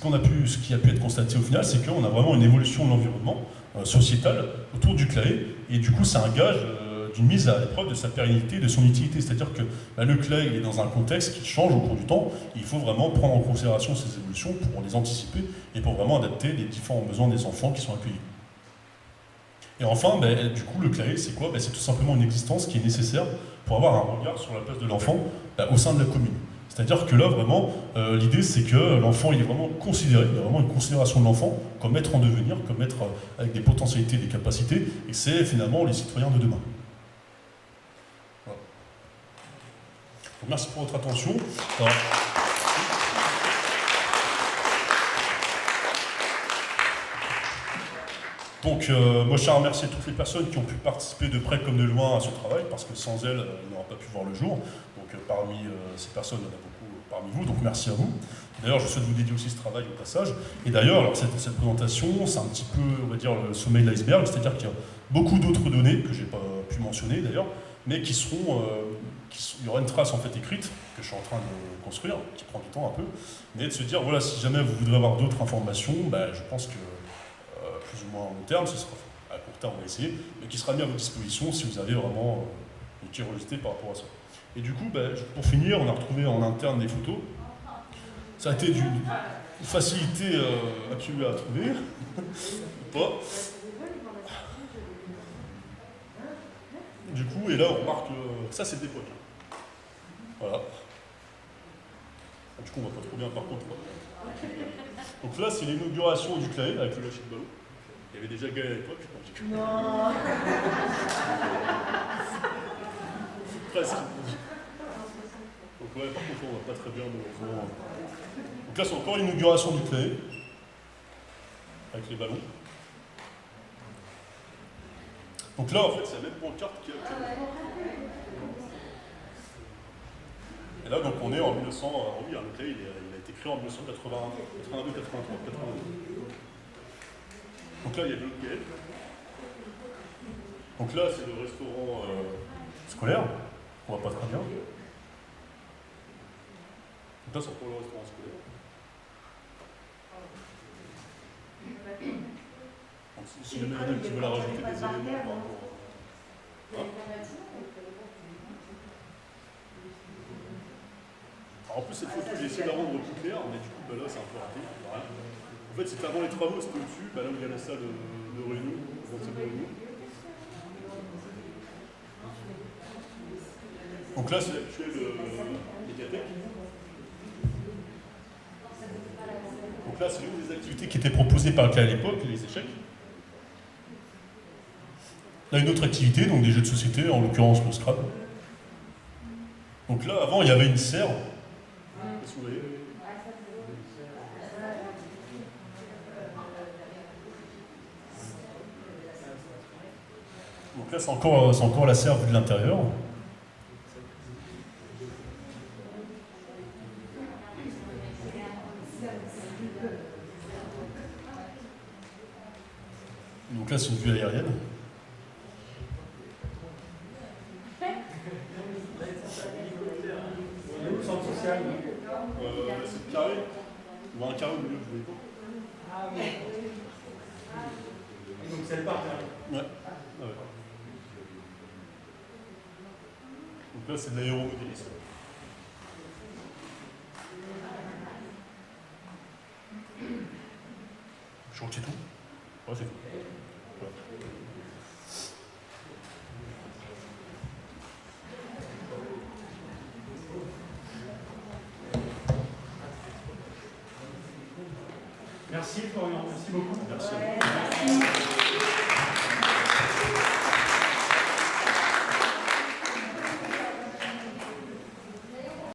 A: qui a pu être constaté au final, c'est qu'on a vraiment une évolution de l'environnement sociétal autour du CLAE, et du coup, c'est un gage d'une mise à l'épreuve de sa pérennité, de son utilité. C'est-à-dire que le CLAE il est dans un contexte qui change au cours du temps, et il faut vraiment prendre en considération ces évolutions pour les anticiper et pour vraiment adapter les différents besoins des enfants qui sont accueillis. Et enfin, du coup, le CLAE, c'est quoi? C'est tout simplement une existence qui est nécessaire pour avoir un regard sur la place de l'enfant au sein de la commune. C'est-à-dire que là, vraiment, l'idée, c'est que l'enfant, il est vraiment considéré, il y a vraiment une considération de l'enfant comme être en devenir, comme être avec des potentialités, des capacités, et c'est finalement les citoyens de demain. Voilà. Donc, merci pour votre attention. Alors, donc, moi, je tiens à remercier toutes les personnes qui ont pu participer de près comme de loin à ce travail, parce que sans elles, il n'aura pas pu voir le jour. Donc, parmi ces personnes, il y en a beaucoup parmi vous, donc merci à vous. D'ailleurs, je souhaite vous dédier aussi ce travail au passage. Et d'ailleurs, cette présentation, c'est un petit peu, on va dire, le sommet de l'iceberg, c'est-à-dire qu'il y a beaucoup d'autres données que je n'ai pas pu mentionner d'ailleurs, mais qui seront, il y aura une trace en fait écrite que je suis en train de construire, qui prend du temps un peu, mais de se dire, voilà, si jamais vous voudrez avoir d'autres informations, je pense que plus ou moins en long terme, ce sera à court terme, on va essayer, mais qui sera mis à votre disposition si vous avez vraiment une curiosité par rapport à ça. Et du coup, pour finir, on a retrouvé en interne des photos. Ça a été d'une facilité absolue à trouver. Pas. Du coup, et là, on remarque que ça, c'est d'époque. Voilà. Du coup, on voit pas trop bien par contre. Donc là, c'est l'inauguration du CLAE avec le lâcher de ballon. Il y avait déjà Gaël à l'époque, je pense.
B: Non.
A: Presque. Donc ouais, par contre, on voit pas très bien. Donc là, c'est encore l'inauguration du CLAE avec les ballons. Donc là, en fait, c'est la même pancarte qu'il y a actuellement. Et là, donc, on est en 1900. Oui, le CLAE, il a été créé en 1982, 83, 82. Donc là, il y a le hôtel. Donc là, c'est le restaurant scolaire. On voit pas très bien. Donc là, c'est pour le restaurant scolaire. Donc, si jamais il y en a qui veulent rajouter des éléments par rapport à... Hein? Alors, en plus, cette photo, j'ai essayé de la rendre plus claire, mais du coup, bah, là, c'est un peu raté. En fait, c'était avant les travaux, c'était au-dessus, bah, là où il y a la salle de réunion, de réunion. Donc là, c'est l'actuelle médiathèque. Donc là, c'est l'une des activités qui étaient proposées par le CLAE à l'époque, les échecs. Là, une autre activité, donc des jeux de société, en l'occurrence le Scrabble. Donc là, avant, il y avait une serre. Qu'est-ce que vous voyez ? Donc là, c'est encore la serre vue de l'intérieur. Donc là, c'est une vue aérienne.
C: Le centre social.
A: C'est le carré. On voit un carré au milieu, je voulais pas.
C: Ah oui. Donc c'est le parc.
A: Ouais. Ah ouais. Donc là, c'est de l'aéromodélisme. Je crois que c'est tout. Ouais, c'est tout. Ouais.
C: Merci Florian, merci beaucoup.
A: Merci.
B: Ouais, merci.